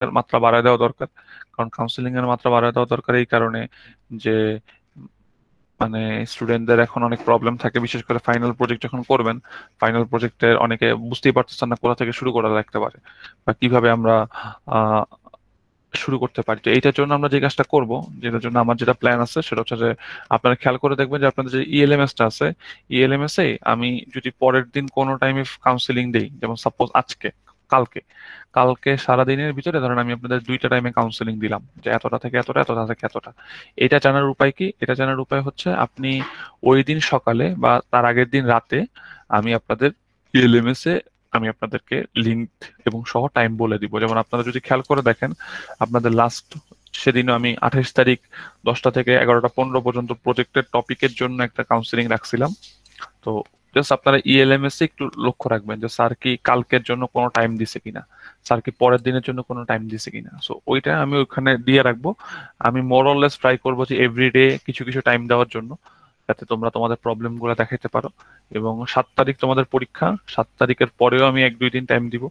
এর মাত্রা বাড়ায় দেওয়া দরকার। কারণ কাউন্সিলিং এর মাত্রা বাড়ায় দেওয়া দরকার এই কারণে যে মানে স্টুডেন্টদের এখন অনেক প্রবলেম থাকে, বিশেষ করে ফাইনাল প্রজেক্ট যখন করবেন। ফাইনাল প্রজেক্টের অনেকে বুঝতেই পারতেছেন না কোথা থেকে শুরু করা লাগতে পারে বা কিভাবে আমরা আহ, শুরু করতে পারি। তো এইটার জন্য আমরা যে কাজটা করব, যেটার জন্য আমার যেটা প্ল্যান আছে সেটা হচ্ছে যে আপনারা খেয়াল করে দেখবেন যে আপনাদের যে ইএলএমএস টা আছে, ইএলএমএস এ আমি যদি পরের দিন কোনো টাইমে কাউন্সিলিং দেই, যেমন সাপোজ আজকে, কালকে কালকে সারাদিনের ভিতরে ধরেন আমি আপনাদের দুইটা টাইমে কাউন্সিলিং দিলাম, যে এতটা থেকে এতটা, এতটা থেকে এতটা। এটা জানার উপায় কি? এটা জানার উপায় হচ্ছে আপনি ওই দিন সকালে বা তার আগের দিন রাতে আমি আপনাদের ইএলএমএস এ আমি আপনাদেরকে লিঙ্ক এবং সহ টাইম বলে দিব। যেমন আপনারা যদি খেয়াল করে দেখেন, আপনাদের লাস্ট সেদিনও আমি 28 তারিখ 10টা থেকে 11টা 15 পর্যন্ত প্রজেক্টের টপিকের জন্য একটা কাউন্সিলিং রাখছিলাম। তো জাস্ট আপনারা ইএলএমএস একটু লক্ষ্য রাখবেন যে স্যার কি কালকের জন্য কোনো টাইম দিছে কিনা, স্যার কি পরের দিনের জন্য কোনো টাইম দিছে কিনা। সো ওইটা আমি ওখানে দিয়ে রাখবো। আমি মোরলেস ট্রাই করবো যে এভরিডে কিছু কিছু টাইম দেওয়ার জন্য, যাতে তোমরা তোমাদের প্রবলেম গুলো দেখাইতে পারো। এবং 7 তারিখ তোমাদের পরীক্ষা, 7 তারিখের পরেও আমি 1-2 দিন টাইম দিব।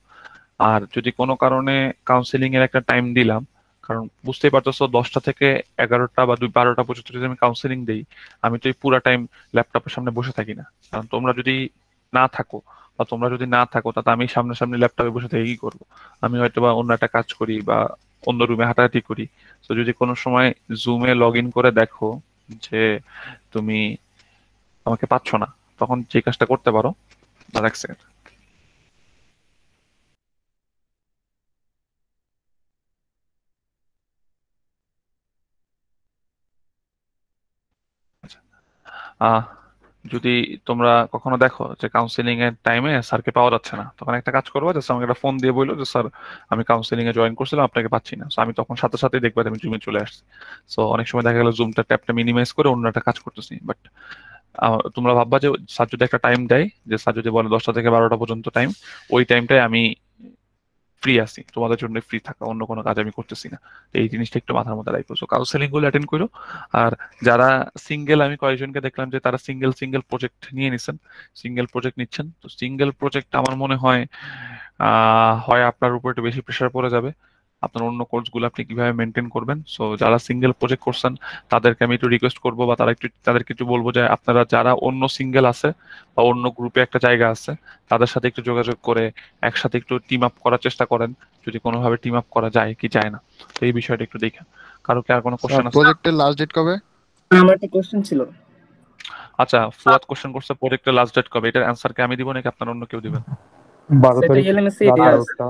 আর যদি কোনো কারণে কাউন্সিলিং এর একটা টাইম দিলাম, কারণ বুঝতেই পারতেছো 10টা থেকে 11টা বা 12টা পর্যন্ত যদি আমি কাউন্সিলিং দেই, আমি তো এই পুরা টাইম ল্যাপটপের সামনে বসে থাকি না। কারণ তোমরা যদি না থাকো তাতে আমি সামনে ল্যাপটপে বসে থেকে কি করবো? আমি হয়তো বা অন্য একটা কাজ করি বা অন্য রুমে হাঁটাহাঁটি করি। তো যদি কোনো সময় জুমে লগ ইন করে দেখো যে তুমি আমাকে পাচ্ছ না, তখন যে কাজটা করতে পারো, দাঁড়া এক second। আহ যদি তোমরা কখনো দেখো যে কাউন্সিলিং এর টাইমে স্যারকে পাওয়া যাচ্ছে না, তখন একটা কাজ করবো যে আমাকে একটা ফোন দিয়ে বললো যে স্যার আমি কাউন্সিলিং এ জয়েন করছিলাম, আপনাকে পাচ্ছি না। So আমি তখন সাথে সাথে দেখবো যে আমি জুমে চলে আসছি। সো অনেক সময় দেখা গেল জুমটা ট্যাবটা মিনিমাইজ করে অন্য একটা কাজ করতেছি, বাট তোমরা ভাববা যে স্যার যদি একটা টাইম দেয়, যে স্যার যদি বলে 10টা থেকে 12টা পর্যন্ত টাইম, ওই টাইমটায় আমি ফ্রি আছি, তোমাদের জন্য ফ্রি থাকা, অন্য কোনো কাজ আমি করতেছি না। তো এই জিনিসটা একটু মাথার মধ্যে রাখো। সো কাউন্সেলিং গুলো অ্যাটেন্ড করো। আর যারা সিঙ্গেল, আমি কয়েকজনকে দেখলাম যে তারা সিঙ্গেল সিঙ্গেল প্রজেক্ট নিয়ে নিছেন, সিঙ্গেল প্রজেক্ট নিচ্ছেন। তো সিঙ্গেল প্রজেক্ট আমার মনে হয় হয় আপনার উপর একটু বেশি প্রেশার পড়ে যাবে। আপনার অন্য কোর্স গুলো আপনি কিভাবে মেনটেন করবেন? সো যারা সিঙ্গেল প্রজেক্ট করছেন তাদেরকে আমি একটু রিকোয়েস্ট করবো, বা তাদেরকে একটু বলবো যে আপনারা যারা অন্য সিঙ্গেল আছে বা অন্য গ্রুপে একটা জায়গা আছে, তাদের সাথে একটু যোগাযোগ করে একসাথে একটু টিম আপ করার চেষ্টা করেন, যদি কোনোভাবে টিম আপ করা যায় কি যায় না। তো এই বিষয়টা একটু দেখেন। কারো কি আর কোনো স্যার কোশ্চেন আছে? প্রজেক্টের লাস্ট ডেট কবে? আমার একটা কোশ্চেন ছিল। আচ্ছা, ফুয়াদ কোশ্চেন করছে প্রজেক্টের লাস্ট ডেট কবে, এটার অ্যান্সার কি আমি দিব নাকি আপনার অন্য কেউ দিবেন? বারো সেটা তারিখ এলএমএসএ রাত দেয়া আছে। 12টা।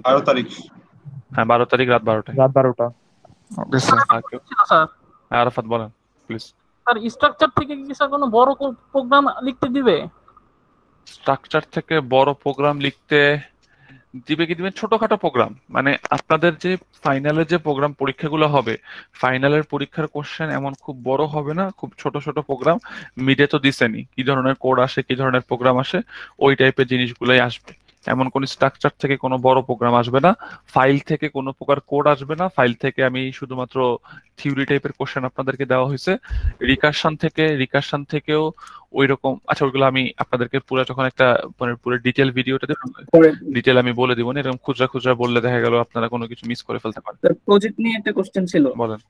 12 তারিখ। হ্যাঁ, 12 তারিখ রাত 12টায়। রাত 12টা। Okay sir. আর কেউ? ছিল স্যার। হ্যাঁ, আরাফাত বলেন প্লিজ। স্যার স্ট্রাকচার থেকে কি স্যার কোনো বড় প্রোগ্রাম লিখতে দিবে? স্ট্রাকচার থেকে বড় প্রোগ্রাম লিখতে দিবে কি দিবে? ছোটখাটো প্রোগ্রাম, মানে আপনাদের যে ফাইনালের যে প্রোগ্রাম পরীক্ষাগুলো হবে, ফাইনালের পরীক্ষার কোশ্চেন এমন খুব বড় হবে না, খুব ছোট ছোট প্রোগ্রাম। মিডে তো দিছেনি কি ধরনের কোড আসে, কি ধরনের প্রোগ্রাম আসে, ওই টাইপের জিনিসগুলোই আসবে। এমন কোন স্ট্রাকচার থেকে কোনো বড় প্রোগ্রাম আসবে না। ফাইল থেকে কোনো প্রকার কোড আসবে না। ফাইল থেকে আমি শুধুমাত্র থিওরি টাইপের কোশ্চেন আপনাদেরকে দেওয়া হয়েছে। রিকারশন থেকেও ওই রকম, আচ্ছা ওইগুলো আমি আপনাদেরকে পুরো যখন একটা মানে পুরো ডিটেল ভিডিওটা দেবো, পরে ডিটেল আমি বলে দিব না। এরকম খুচরা খুচরা বললে দেখা গেল আপনারা কোনো কিছু মিস করে ফেলতে পারেন। স্যার প্রজেক্ট নিয়ে একটা কোশ্চেন ছিল। বলেন।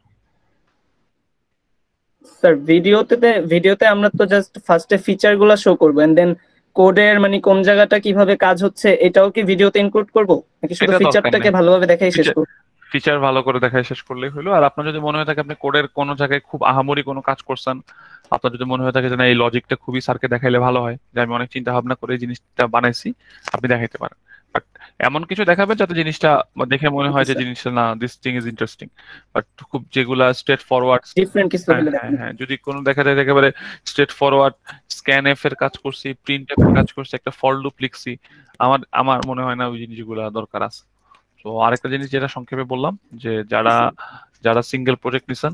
স্যার ভিডিওতে আমরা তো জাস্ট ফার্স্টে ফিচার গুলা শো করবো, এন্ড দেন কোডের মানে কোন জায়গাটা কিভাবে কাজ হচ্ছে এটাও কি ভিডিওতে ইনক্লুড করব, নাকি শুধু এটা দরকার ফিচারটাকে নেই। ভালোভাবে দেখাই শেষ ফিচার করব? ফিচার ভালো করে দেখায় শেষ করলেই হলো। আর আপনার যদি মনে হয়ে থাকে আপনি কোডের কোনো জায়গায় খুব আহামরি কোনো কাজ করছেন, আপনার যদি মনে হয়ে থাকে যে না এই লজিকটা খুবই স্যারকে দেখাইলে ভালো হয়, যে আমি অনেক চিন্তা ভাবনা করে এই জিনিসটা বানাইছি, আপনি দেখাইতে পারেন। বাট এমন কিছু দেখাবেন যাতে জিনিসটা দেখে মনে ওকে হয় যে স্যার, জিনিসটা না, this thing is interesting. But খুব যেগুলা স্ট্রেট ফরওয়ার্ড, ডিফারেন্ট কিছু হ্যাঁ হলে হ্যাঁ দেখেন। হ্যাঁ, যদি কোনো দেখা যায় যে একেবারে স্ট্রেট ফরওয়ার্ড স্ক্যান এফ এর কাজ করছি, প্রিন্ট এফ এর কাজ করছি, একটা ফর লুপ লিখছি, আমার আমার মনে হয় না ওই জিনিসগুলো দরকার আছে। তো আরেকটা জিনিস যেটা সংক্ষেপে বললাম, যে যারা যারা সিঙ্গেল প্রজেক্ট নিছেন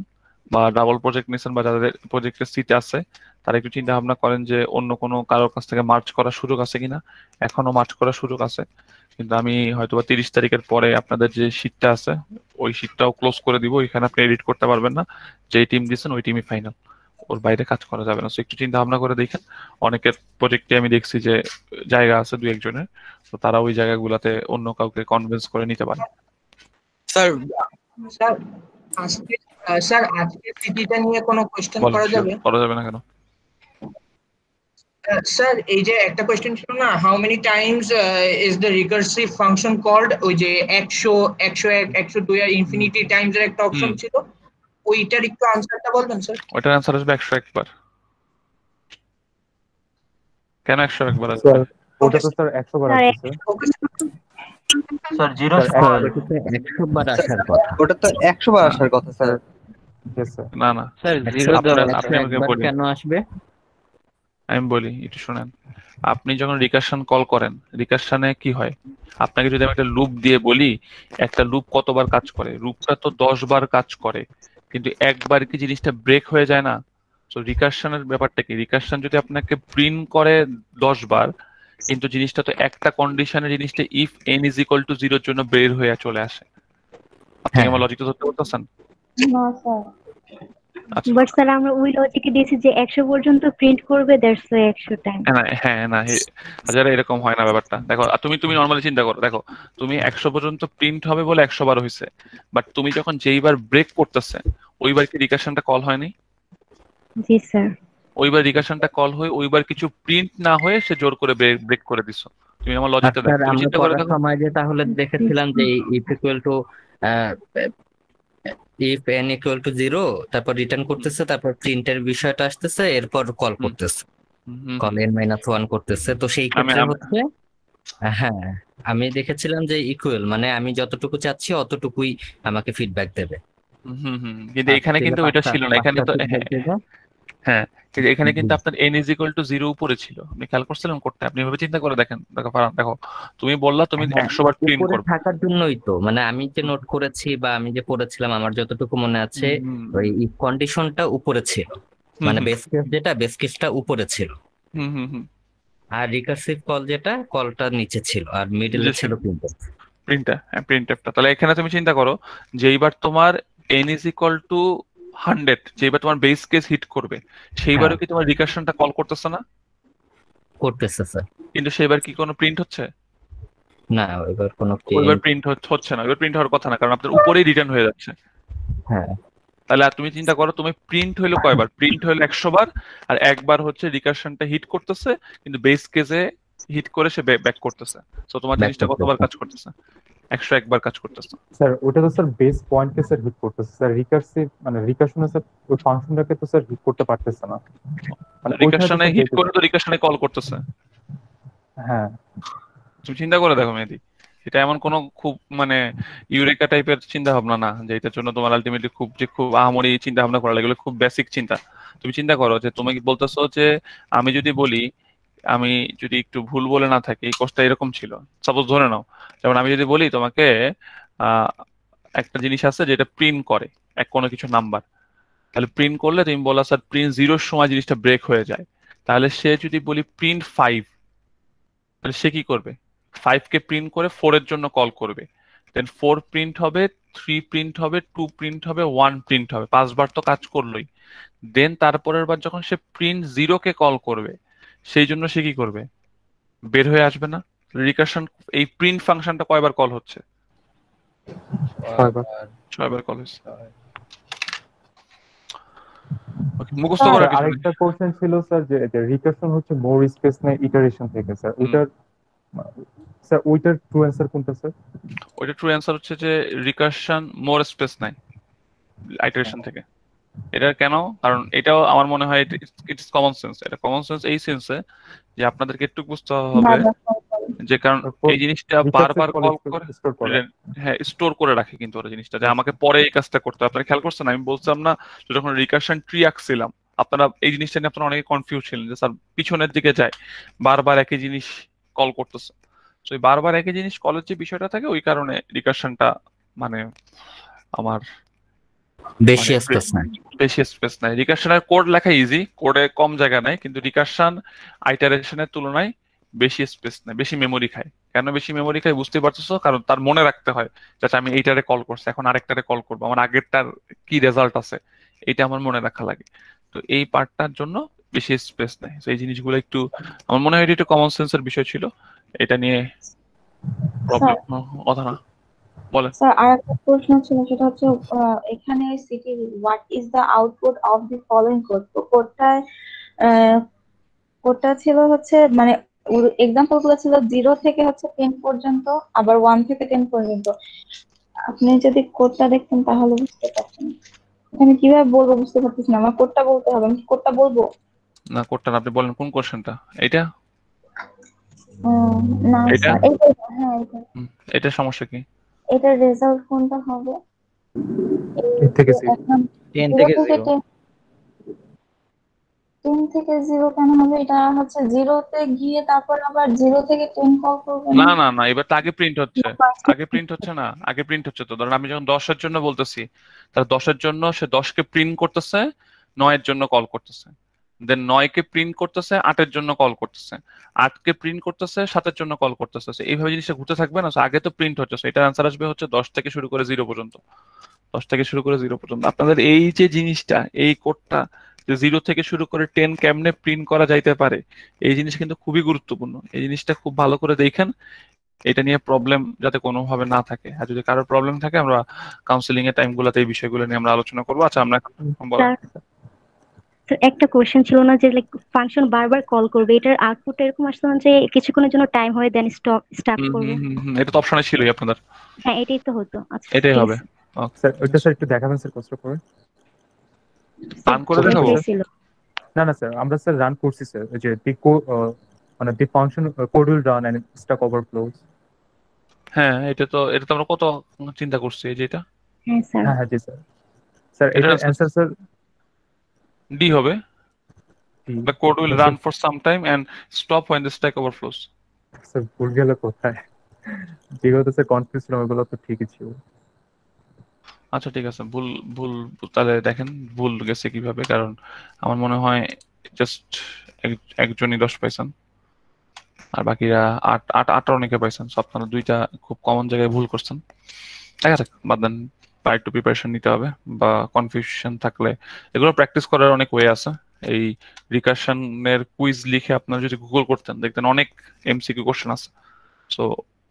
বা ডাবল প্রজেক্ট নিছেন বা যাদের প্রজেক্টের সিট আছে, তারা একটু চিন্তা ভাবনা করেন যে অন্য কোনো কারোর কাছ থেকে মার্চ করার সুযোগ আছে কিনা। এখনো মার্চ করার সুযোগ আছে, কিন্তু আমি হয়তোবা 30 তারিখের পরে আপনাদের যে শীটটা আছে ওই শীটটাও ক্লোজ করে দিব, এখানে আপনি এডিট করতে পারবেন না। যেই টিম দিচ্ছেন ওই টিমই ফাইনাল, ওর বাইরে কাজ করা যাবে না। So একটু চিন্তা ভাবনা করে দেখেন। অনেকের প্রজেক্টে আমি দেখছি যে জায়গা আছে 2-1 জনের, তো তারা ওই জায়গাগুলোতে অন্য কাউকে কনভিন্স করে নিতে পারে। স্যার স্যার আজকে স্যার আজকে সিটিটা নিয়ে কোনো কোশ্চেন বলেন, করা sure, যাবে? করা যাবে না কেন? স্যার এই যে একটা কোশ্চেন ছিল না, how many times is the recursive function called, ওই যে 100 101 102 আর ইনফিনিটি টাইমস এর একটা অপশন ছিল, ওইটার একটু আনসারটা বলবেন স্যার? ওইটার অ্যান্সার আসবে 101 বার। কেন 101 বার আসবে? স্যার ওটা তো স্যার 100 বার আসছে স্যার জিরো স্যার এটা তো 100 বার আসার কথা। ওটা তো 100 বার আসার কথা স্যার। Yes, sir. না না, স্যার আপনি আমাকে বলি, কেন আসবে? আমি বলি একটু শুনেন। আপনি যখন রিকারশন কল করেন, রিকারশনে কি হয়, আপনাকে যদি আমি একটা লুপ দিয়ে বলি একটা লুপ কতবার কাজ করে, লুপটা তো 10 বার কাজ করে, কিন্তু একবার কি জিনিসটা ব্রেক হয়ে যায় না? তো রিকারশনের ব্যাপারটা কি, রিকারশন যদি আপনাকে প্রিন্ট করে 10 বার, কিন্তু জিনিসটা তো একটা কন্ডিশনে জিনিসটা if n is equal to 0 এর জন্য বের হয়ে চলে আসে। আপনি আমার লজিকটা ধরতে পারতেছেন? না স্যার, আচ্ছা, বাট স্যার আমরা ওই লজিকে দিয়েছি যে 100 পর্যন্ত প্রিন্ট করবে, দ্যাটস 100 টাইম। হ্যাঁ, হাজারে এরকম হয় না ব্যাপারটা। দেখো তুমি নর্মালি চিন্তা করো, দেখো তুমি 100 পর্যন্ত প্রিন্ট হবে বলে 100 বার হয়েছে, বাট তুমি যখন যেইবার ব্রেক করতেছে ওইবার কি রিকারশনটা কল হয়নি? জি স্যার। ওইবার রিকারশনটা কল হয়ে ওইবার কিছু প্রিন্ট না হয়ে সে জোর করে ব্রেক করে দিছো। তুমি আমার লজিকটা স্যার দেখো, তুমি আমরা চিন্তা করে পড়ার দেখো। সময় যে তাহলে দেখেছিলাম যে if equal to if n equal to 0 তারপর রিটার্ন করতেছে, তারপর প্রিন্টের বিষয়টা আসতেছে, এরপর কল করতেছে, কল n-1 করতেছে। তো সেই ক্ষেত্রে হচ্ছে হ্যাঁ আমি দেখেছিলাম যে ইকুয়াল মানে আমি যতটুকু চাচ্ছি অতটুকুই আমাকে ফিডব্যাক দেবে। কিন্তু এখানে কিন্তু ওইটা ছিল না, এখানে তো হ্যাঁ কিন্তু এখানে কিন্তু আপনার n ইজ ইকুয়াল টু 0 উপরে ছিল। আপনি খেয়াল করছিলেন করতে? আপনি এভাবে চিন্তা করে দেখেন, দেখো তুমি বললা তুমি 100 বার প্রিন্ট উপরে করবে। থাকার জন্যই তো মানে আমি যে নোট করেছি বা আমি যে পড়েছিলাম আমার যতটুকু মনে আছে ওই ইফ কন্ডিশনটা উপরে ছিল, মানে বেস কেস যেটা বেস কেসটা উপরে ছিল, আর রিকার্সিভ কল যেটা কলটা নিচে ছিল, আর মিডলে ছিল প্রিন্টএফটা। তাহলে এখানে তুমি চিন্তা করো যে এইবার তোমার n ইজ ইকুয়াল টু 100, যেবার তোমার বেস কেস হিট করবে সেইবারও কি তোমার রিকারশনটা কল করতেছে না? করতেছে স্যার। কিন্তু সেইবার কি কোনো প্রিন্ট হচ্ছে না, এবার কোনো ওইবার প্রিন্ট হচ্ছে না, এবার প্রিন্ট হওয়ার কথা না, কারণ আপনার উপরেই রিটার্ন হয়ে যাচ্ছে। হ্যাঁ, তাহলে আর তুমি চিন্তা করো তুমি প্রিন্ট হইলো কয়বার, প্রিন্ট হইলো 100 বার, আর একবার হচ্ছে রিকারশনটা হিট করতেছে কিন্তু বেস কেসে হিট করে সে ব্যাক করতেছে। সো তোমার জিনিসটা কতবার কাজ করতেছে? 101 বার কাজ করতেছে। স্যার ওটা তো স্যার বেস পয়েন্টকে স্যার হিট করতেছে স্যার, রিকার্সিভ মানে রিকারশনে স্যার ওই ফাংশনটাকে তো স্যার হিট করতে পারতেছে না, মানে রিকারশনে হিট করে তো রিকারশনে কল করতেছে। হ্যাঁ তুমি চিন্তা করে দেখো মেহেদী, এটা এমন কোনো খুব মানে ইউরেকা টাইপের চিন্তা ভাবনা না যে এটার জন্য তোমার আলটিমেটলি খুব আহামরি চিন্তা ভাবনা করা লাগে, খুব বেসিক চিন্তা। তুমি চিন্তা করো যে তুমি কি বলতেছো যে আমি যদি বলি, আমি যদি একটু ভুল বলে না থাকি, এই কোর্সটা এরকম ছিল, সাপোজ ধরে নাও, যেমন আমি যদি বলি তোমাকে একটা জিনিস আছে যেটা প্রিন্ট করে কোনো কিছু নাম্বার, তাহলে প্রিন্ট করলে তুমি বলা স্যার প্রিন্ট 0-র সময় জিনিসটা ব্রেক হয়ে যায়, তাহলে সে যদি বলি প্রিন্ট 5, তাহলে সে কি করবে? 5 কে প্রিন্ট করে 4 এর জন্য কল করবে, দেন 4 প্রিন্ট হবে, 3 প্রিন্ট হবে, 2 প্রিন্ট হবে, 1 প্রিন্ট হবে, 5 বার তো কাজ করলোই। দেন তারপরের বার যখন সে প্রিন্ট 0 কে কল করবে, সেই জন্য সে কি করবে? বের হয়ে আসবে না? রিকারশন এই প্রিন্ট ফাংশনটা কয়বার কল হচ্ছে? 6 বার কল হচ্ছে। ওকে, মুখস্থ করার কিছু আরেকটা কোশ্চেন ছিল স্যার যে রিকারশন হচ্ছে মোর স্পেস নেয় ইটারেশন থেকে স্যার, ওইটার ট্রু অ্যান্সার কোনটা স্যার? ওইটা ট্রু অ্যান্সার হচ্ছে যে রিকারশন মোর স্পেস নাই আইটারেশন থেকে। এটা কেন? কারণ এটাও আমার মনে হয় ইটস কমন সেন্স। এটা কমন সেন্স এই সেন্সে যে আপনাদেরকে একটু বুঝতে হবে যে কারণ এই জিনিসটা বারবার কল করে, হ্যাঁ স্টোর করে রাখে কিন্তু ওরা জিনিসটা, যে আমাকে পরে এই কাজটা করতে হবে। আপনারা খেয়াল করছেন আমি বলছিলাম না যে যখন রিকারশন ট্রি আঁকছিলাম আপনারা এই জিনিসটা নিয়ে আপনারা অনেকে কনফিউজ ছিলেন যে স্যার পিছনের দিকে যায় বারবার একই জিনিস কল করতেছে। তো এই বারবার একই জিনিস কলের যে বিষয়টা থাকে ওই কারণে রিকারশনটা মানে আমার বেশি স্পেস নাই। রিকারশনের কোড লেখা ইজি, কোডে কম জায়গা নাই, কিন্তু রিকারশন আইটারেশনের তুলনায় বেশি স্পেস নেয়, বেশি মেমোরি খায়। কেন বেশি মেমোরি খায় বুঝতে পারতেছো? কারণ তার মনে রাখতে হয় যে আমি এইটারে কল করছি, এখন আরেকটারে কল করবো, আমার আগেরটার কি রেজাল্ট আছে এটা আমার মনে রাখা লাগে। তো এই পার্টটার জন্য বেশি স্পেস নেয়। এই জিনিসগুলো একটু আমার মনে হয় এটা একটু কমন সেন্সের বিষয় ছিল, এটা নিয়ে প্রবলেম কথা না। বলেন। স্যার আর একটা প্রশ্ন ছিল, সেটা হচ্ছে এখানে city what is the output of the following code, তো কোডটা ছিল হচ্ছে মানে এক্সাম্পল গুলো ছিল 0 থেকে হচ্ছে 10 পর্যন্ত, আবার 1 থেকে 10 পর্যন্ত। আপনি যদি কোডটা দেখতেন তাহলে বুঝতে পারতেন। আমি কিভাবে বলবো বুঝতে পারতেছি না, আমার কোডটা বলতে হবে, আমি কি কোডটা বলবো? না, কোডটা আপনি বলেন কোন কোশ্চেনটা, এইটা না এটা স্যার, এইটা, হ্যাঁ এইটা। এটা সমস্যা কি? এটার রেজাল্ট কোনটা হবে? 10 থেকে 0। এখন 10 0 থেকে থেকে 0। 10 থেকে 0 কেন হবে? এটা হচ্ছে 0 তে গিয়ে তারপর আবার 0 থেকে 10 কল করবে না না? না না, এবার তো আগে প্রিন্ট হচ্ছে, আগে প্রিন্ট হচ্ছে না, আগে প্রিন্ট হচ্ছে। তো ধরেন আমি যখন 10-এর জন্য বলতেছি, তাহলে 10-এর জন্য সে 10-কে প্রিন্ট করতেছে, 9-এর জন্য কল করতেছে, দেন 9-কে প্রিন্ট করতেছে, 8-এর জন্য কল করতেছে, 8-কে প্রিন্ট করতেছে, 7-এর জন্য কল করতেছে। So এইভাবে জিনিসটা ঘুরতে থাকবে না। So আগে তো প্রিন্ট হচ্ছে, so এটার আনসার আসবে হচ্ছে 10 থেকে শুরু করে 0 পর্যন্ত। 10 থেকে শুরু করে 0 পর্যন্ত আপনাদের এই যে জিনিসটা, এই কোডটা যে 0 থেকে শুরু করে 10 কেমনে প্রিন্ট করা যাইতে পারে, এই জিনিস কিন্তু খুবই গুরুত্বপূর্ণ। এই জিনিসটা খুব ভালো করে দেখেন, এটা নিয়ে প্রবলেম যাতে কোনোভাবে না থাকে। আর যদি কারোর প্রবলেম থাকে, আমরা কাউন্সিলিং এর টাইম গুলোতে এই বিষয়গুলো নিয়ে আমরা আলোচনা করবো। আচ্ছা, আমরা বলেন। স্যার একটা কোশ্চেন ছিল না যে লাইক ফাংশন বারবার কল করবে, এটার আউটপুট এরকম আসছে না যে কিছুক্ষণের জন্য টাইম হয়ে দেন স্টপ করবে? এটা তো অপশনে ছিলই আপনাদের, হ্যাঁ এটাই তো হতো। আচ্ছা এটাই ঠিক হবে। আছে। স্যার ওইটা স্যার একটু দেখাবেন স্যার কষ্ট করে। রান করে দেখাবো? এটাই ছিল। না না স্যার, আমরা স্যার রান করছি স্যার, ওই যে মানে the function code will run and stack overflows. হ্যাঁ, এটা তো আমরা কত চিন্তা করছি, এই যে এটা। হ্যাঁ স্যার। হ্যাঁ হ্যাঁ জি স্যার। স্যার এটার এটার অ্যান্সার স্যার ডি হবে। কি? The code will run for some time and stop when the stack overflows. Sir ভুল গেল কোথায়? যেগুলো স্যার কনফিউজ ছিল ওগুলো তো ঠিকই ছিল। আচ্ছা ঠিক আছে, ভুল ভুল তাহলে দেখেন ভুল গেছে কিভাবে। কারণ আমার মনে হয় জাস্ট একজনই 10 পাইছেন, আর বাকিরা 8 অনেকে পাইছেন। So আপনারা দুইটা খুব কমন জায়গায় ভুল করছেন। দেখা যাক, বাদ দেন, একটু প্রিপারেশন নিতে হবে। বা কনফিউশন থাকলে এগুলো প্র্যাকটিস করার অনেক ওয়ে আছে। এই রিকারশনের কুইজ লিখে আপনারা যদি গুগল করতেন, দেখতেন অনেক এমসিকিউ কোশ্চেন আছে। সো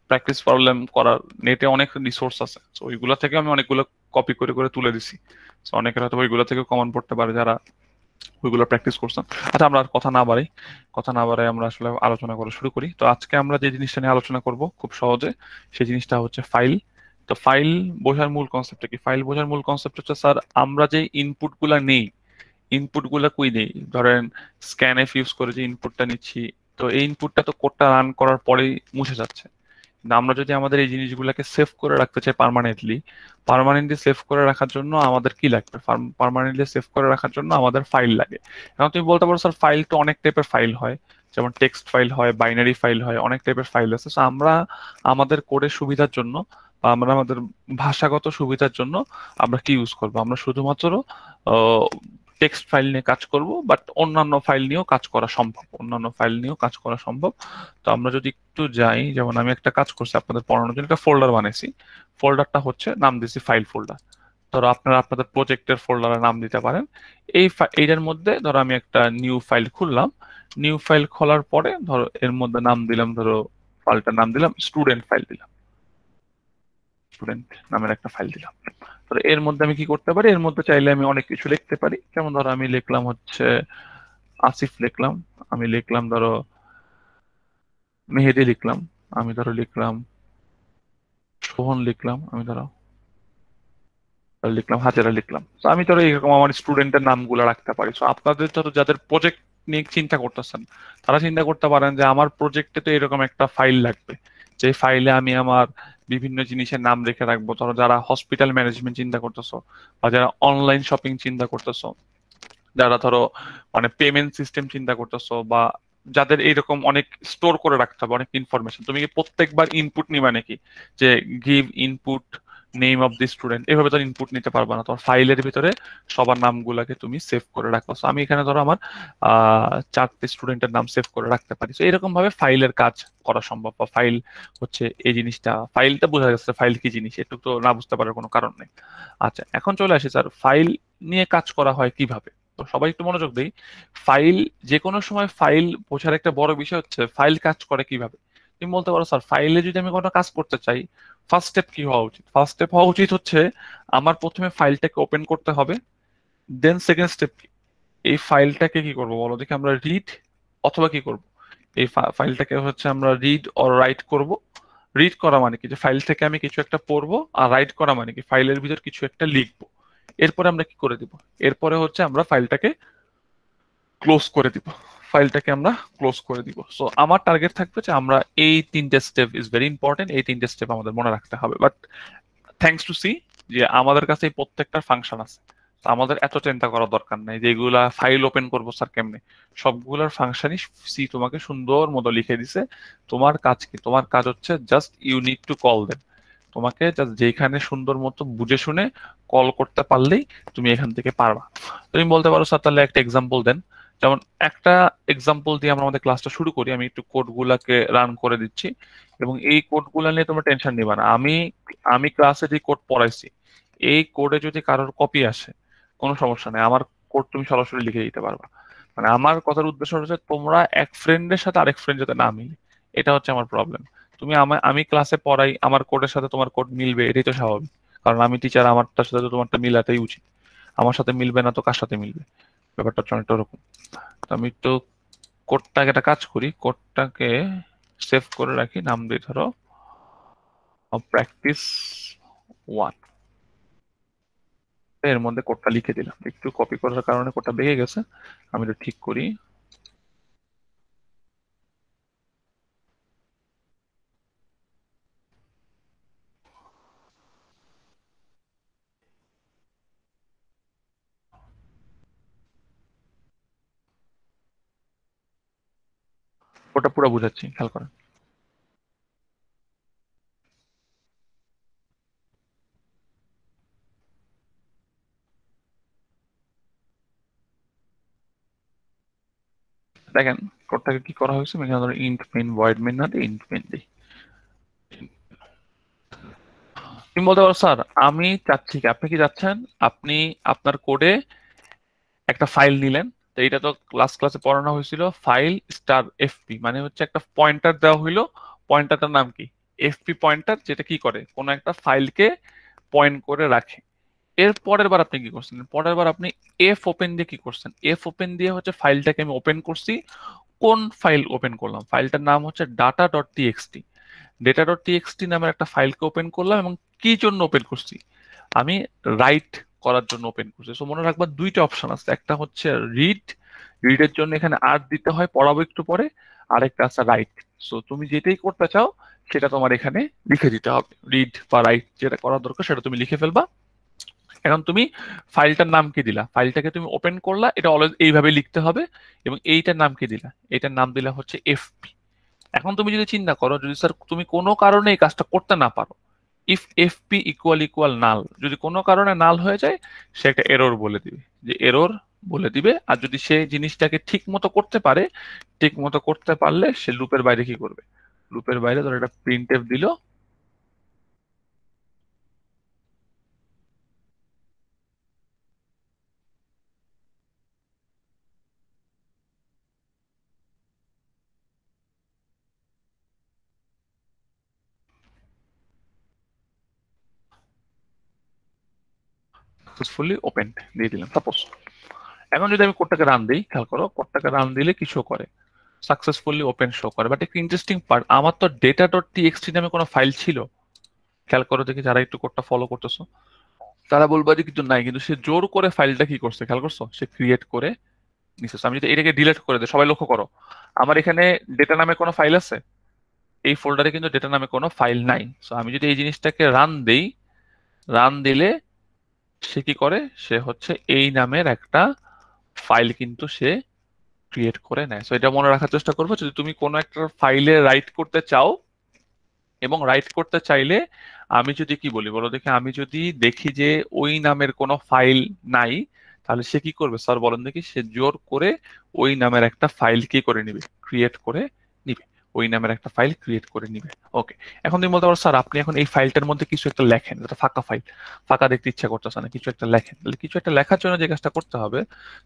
প্র্যাকটিস প্রবলেম করার নেটে অনেক রিসোর্স আছে। সো ওইগুলো থেকে আমি অনেকগুলো কপি করে করে তুলে দিছি। সো অনেকের হয়তো ওইগুলো থেকে কমন পড়তে পারে যারা ওইগুলো প্র্যাকটিস করছেন। আচ্ছা, আমরা আর কথা না বাড়াই আমরা আসলে আলোচনা করা শুরু করি। তো আজকে আমরা যে জিনিসটা নিয়ে আলোচনা করব খুব সহজে, সেই জিনিসটা হচ্ছে ফাইল। তো ফাইল বোঝার মূল কনসেপ্টটা কি? ফাইল বোঝার মূল কনসেপ্ট হচ্ছে, স্যার আমরা যে ইনপুট গুলা নেই, ইনপুট গুলা কই নেই, ধরেন স্ক্যানএফ ইউজ করে যে ইনপুটটা নিচ্ছি, তো এই ইনপুটটা তো কোডটা রান করার পরেই মুছে যাচ্ছে। কিন্তু আমরা যদি আমাদের এই জিনিসগুলোকে সেভ করে রাখতে চাই পার্মানেন্টলি সেভ করে রাখার জন্য আমাদের কি লাগবে? পার্মানেন্টলি সেভ করে রাখার জন্য আমাদের ফাইল লাগে। এখন তুমি বলতে পারো, স্যার ফাইল তো অনেক টাইপের ফাইল হয়, যেমন টেক্সট ফাইল হয়, বাইনারি ফাইল হয়, অনেক টাইপের ফাইল আছে। So আমরা আমাদের কোডের সুবিধার জন্য বা আমরা আমাদের ভাষাগত সুবিধার জন্য আমরা কি ইউজ করবো? আমরা শুধুমাত্র টেক্সট ফাইল নিয়ে কাজ করব, বাট অন্যান্য ফাইল নিয়েও কাজ করা সম্ভব। তো আমরা যদি একটু যাই, যেমন আমি একটা কাজ করছি আপনাদের পড়ানোর জন্য, একটা ফোল্ডার বানাইছি। ফোল্ডারটা হচ্ছে নাম দিয়েছি ফাইল ফোল্ডার। ধরো আপনারা আপনাদের প্রজেক্টের ফোল্ডারের নাম দিতে পারেন। এইটার মধ্যে ধরো আমি একটা নিউ ফাইল খুললাম। নিউ ফাইল খোলার পরে ধরো এর মধ্যে নাম দিলাম, ধরো ফাইলটার নাম দিলাম স্টুডেন্ট নামের একটা ফাইল দিলাম। তো এর মধ্যে আমি কি করতে পারি? এর মধ্যে চাইলে আমি অনেক কিছু লিখতে পারি। যেমন ধরো আমি লিখলাম হচ্ছে আসিফ লিখলাম, আমি লিখলাম ধরো মেহেদি লিখলাম, আমি ধরো লিখলাম শোভন লিখলাম, আমি ধরো লিখলাম হাজেরা লিখলাম। তো আমি ধরো এরকম আমার স্টুডেন্টের নামগুলো রাখতে পারি। তো আপনাদের ধরো যাদের প্রজেক্ট নিয়ে চিন্তা করতেছেন, তারা চিন্তা করতে পারেন যে আমার প্রজেক্টে তো এরকম একটা ফাইল লাগবে, যে ফাইলে আমি আমার বিভিন্ন জিনিসের নাম রেখে রাখবো। ধরো যারা হসপিটাল ম্যানেজমেন্ট চিন্তা করতেছো, বা যারা অনলাইন শপিং চিন্তা করতেছো, যারা ধরো মানে পেমেন্ট সিস্টেম চিন্তা করতেছো, বা যাদের এইরকম অনেক স্টোর করে রাখতে হবে অনেক ইনফরমেশন, তুমি কি প্রত্যেকবার ইনপুট নিবা নাকি? যে give input name of the student, এভাবে তো ইনপুট নিতে পারবে না। তোমার ফাইলের ভিতরে সবার নামগুলাকে তুমি সেভ করে রাখো। So আমি এখানে ধরো আমার 4টে স্টুডেন্টের নাম সেভ করে রাখতে পারি। তো এরকম ভাবে ফাইলের কাজ করা সম্ভব। বা ফাইল হচ্ছে এই জিনিসটা, ফাইলটা বোঝা গেছে ফাইল কি জিনিস, একটু তো না বুঝতে পারার কোনো কারণ নেই। আচ্ছা, এখন চলে আসি স্যার ফাইল নিয়ে কাজ করা হয় কিভাবে। তো সবাই একটু মনোযোগ দেই। ফাইল, যে কোনো সময় ফাইল বোঝার একটা বড় বিষয় হচ্ছে ফাইল কাজ করে কিভাবে। তুমি বলতে পারো স্যার ফাইলে যদি আমি কোনো কাজ করতে চাই ফার্স্ট স্টেপ কি হওয়া উচিত? ফার্স্ট স্টেপ হওয়া উচিত হচ্ছে আমার প্রথমে ফাইলটাকে ওপেন করতে হবে। দেন সেকেন্ড স্টেপ কি, এই ফাইলটাকে কি করব বলো দেখি, আমরা রিড অথবা কি করব, এই ফাইলটাকে হচ্ছে আমরা রিড অর রাইট করব। রিড করা মানে কি, যে ফাইল থেকে আমি কিছু একটা পড়বো, আর রাইট করা মানে কি ফাইলের ভিতর কিছু একটা লিখবো। এরপরে আমরা কি করে দিব, এরপরে হচ্ছে আমরা ফাইলটাকে ক্লোজ করে দিব, ফাইলটাকে আমরা ক্লোজ করে দিব। সো আমার টার্গেট থাকবে যে আমরা এই তিনটে স্টেপ ইজ ভেরি ইম্পর্টেন্ট, এই তিনটে স্টেপ আমাদের মনে রাখতে হবে। বাট থ্যাঙ্কস টু সি যে আমাদের কাছে এই প্রত্যেকটা ফাংশন আছে, তো আমাদের এত চিন্তা করার দরকার নেই যে এগুলা ফাইল ওপেন করবো স্যার কেমনে। সবগুলোর ফাংশনই সি তোমাকে সুন্দর মতো লিখে দিছে। তোমার কাজ কি, তোমার কাজ হচ্ছে just you need to call them. তোমাকে জাস্ট যেখানে সুন্দর মতো বুঝে শুনে কল করতে পারলেই তুমি এখান থেকে পারবা। তুমি বলতে পারো স্যার তাহলে একটা এক্সাম্পল দেন। যেমন একটা এক্সাম্পল দিয়ে আমরা আমাদের ক্লাসটা শুরু করি। আমি একটু কোডগুলাকে রান করে দিচ্ছি এবং এই কোডগুলা নিয়ে তোমরা টেনশন নিবা না। আমি ক্লাসে যে কোড পড়াইছি এই কোডে যদি কারোর কপি আসে কোনো সমস্যা নেই, আমার কোড তুমি সরাসরি লিখে দিতে পারবা। মানে আমার কথার উদ্দেশ্য হচ্ছে তোমরা এক ফ্রেন্ডের সাথে আরেক ফ্রেন্ড যাতে না মিলে, এটা হচ্ছে আমার প্রবলেম। তুমি আমি ক্লাসে পড়াই, আমার কোডের সাথে তোমার কোড মিলবে, এটাই তো স্বাভাবিক, কারণ আমি টিচার, আমারটার সাথে তো তোমারটা মিলাতেই উচিত। আমার সাথে মিলবে না তো কার সাথে মিলবে, ব্যাপারটা হচ্ছে অনেকটা ওরকম। তো আমি তো কোডটাকে একটা কাজ করি, কোডটাকে সেভ করে রাখি, নাম দিয়ে ধরো প্র্যাকটিস 1। এর মধ্যে কোডটা লিখে দিলাম, একটু কপি করার কারণে কোডটা বেঁকে গেছে, আমি এটা ঠিক করি। ওটা পুরো বুঝাচ্ছি, খেয়াল করেন। দেখেন কোডটাকে কি করা হয়েছে, এখানে ধরো ইন্ট মেইন ভয়েড মেইন না দিয়ে ইন্ট মেইন দিই। তুমি বলতে পারো স্যার আমি চাচ্ছি কি, আপনি কি চাচ্ছেন, আপনি আপনার কোডে একটা ফাইল নিলেন, তো এটা তো ক্লাসে পড়ানো হয়েছিল ফাইল স্টার এফপি, মানে হচ্ছে একটা পয়েন্টার দেওয়া হইলো, পয়েন্টারটার নাম কি এফপি পয়েন্টার, যেটা কি করে কোনো একটা ফাইলকে পয়েন্ট করে রাখে। এর পরের বার আপনি কি করছেন, পরের বার আপনি এফ ওপেন দিয়ে কি করছেন, এফ ওপেন দিয়ে হচ্ছে ফাইলটাকে আমি ওপেন করছি। কোন ফাইল ওপেন করলাম, ফাইলটার নাম হচ্ছে data.txt। data.txt নামের একটা ফাইলকে ওপেন করলাম এবং কি জন্য ওপেন করছি, আমি রাইট করার জন্য ওপেন করছি। সো মনে রাখবা দুইটা অপশন আছে, একটা হচ্ছে রিডের জন্য এখানে আর দিতে হয়, পড়াবো একটু পরে, আরেকটা আছে রাইট। সো তুমি যেটাই করতে চাও সেটা তোমার এখানে লিখে দিতে হবে, রিড বা রাইট যেটা করার দরকার সেটা তুমি লিখে ফেলবা। এখন তুমি ফাইলটার নাম কি দিলা, ফাইলটাকে তুমি ওপেন করলা, এটা অলওয়েজ এইভাবে লিখতে হবে, এবং এইটার নাম কি দিলা, এইটার নাম দিলা হচ্ছে এফপি। এখন তুমি যদি চিন্তা করো, যদি স্যার তুমি কোনো কারণে এই কাজটা করতে না পারো, ইফ এফপি ইকুয়াল নাল, যদি কোনো কারণে নাল হয়ে যায় সে একটা এরর বলে দিবে, যে এরর বলে দিবে। আর যদি সে জিনিসটাকে ঠিক মতো করতে পারে, ঠিক মতো করতে পারলে সে লুপের বাইরে কি করবে, লুপের বাইরে ধরো একটা প্রিন্টএফ দিল, সাকসেসফুলি ওপেন দিয়ে দিলাম সাপোজ। এখন যদি আমি কোডটাকে রান দিই, খেয়াল করো কোডটাকে রান দিলে কিছু করে, সাকসেসফুলি ওপেন শো করে। বাট একটা ইন্টারেস্টিং পার্ট, আমার তো data.txt নামে কোনো ফাইল ছিল, খেয়াল করো দেখি যারা একটু কোডটা ফলো করতেছো তারা বলবো যে কিন্তু নাই, কিন্তু সে জোর করে ফাইলটা কি করছে খেয়াল করছো, সে ক্রিয়েট করে নিচ্ছে। আমি যদি এটাকে ডিলিট করে দিই, সবাই লক্ষ্য করো আমার এখানে ডেটা নামে কোনো ফাইল আছে, এই ফোল্ডারে কিন্তু ডেটা নামে কোনো ফাইল নাই। সো আমি যদি এই জিনিসটাকে রান দেই, রান দিলে সে কি করে, সে হচ্ছে এই নামের একটা ফাইল কিন্তু সে ক্রিয়েট করে নেয়। সো এটা মনে রাখার চেষ্টা করবো, যদি তুমি কোনো একটা ফাইলে রাইট করতে চাও এবং রাইট করতে চাইলে আমি যদি কি বলি বলো দেখি, আমি যদি দেখি যে ওই নামের কোনো ফাইল নাই, তাহলে সে কি করবে স্যার বলেন দেখি, সে জোর করে ওই নামের একটা ফাইল কি করে নিবে, ক্রিয়েট করে নিবে। ওই নামের একটা ফাইল ক্রিয়েট করে নিবে। ওকে, এখন তুমি বলতে পারো স্যার আপনি এখন এই ফাইলটার মধ্যে কিছু একটা লেখেন, এটা ফাঁকা ফাইল, ফাঁকা দেখতে ইচ্ছা করতেছে না, কিছু একটা লেখেন। তাহলে কিছু একটা লেখার জন্য যে কাজটা করতে হবে,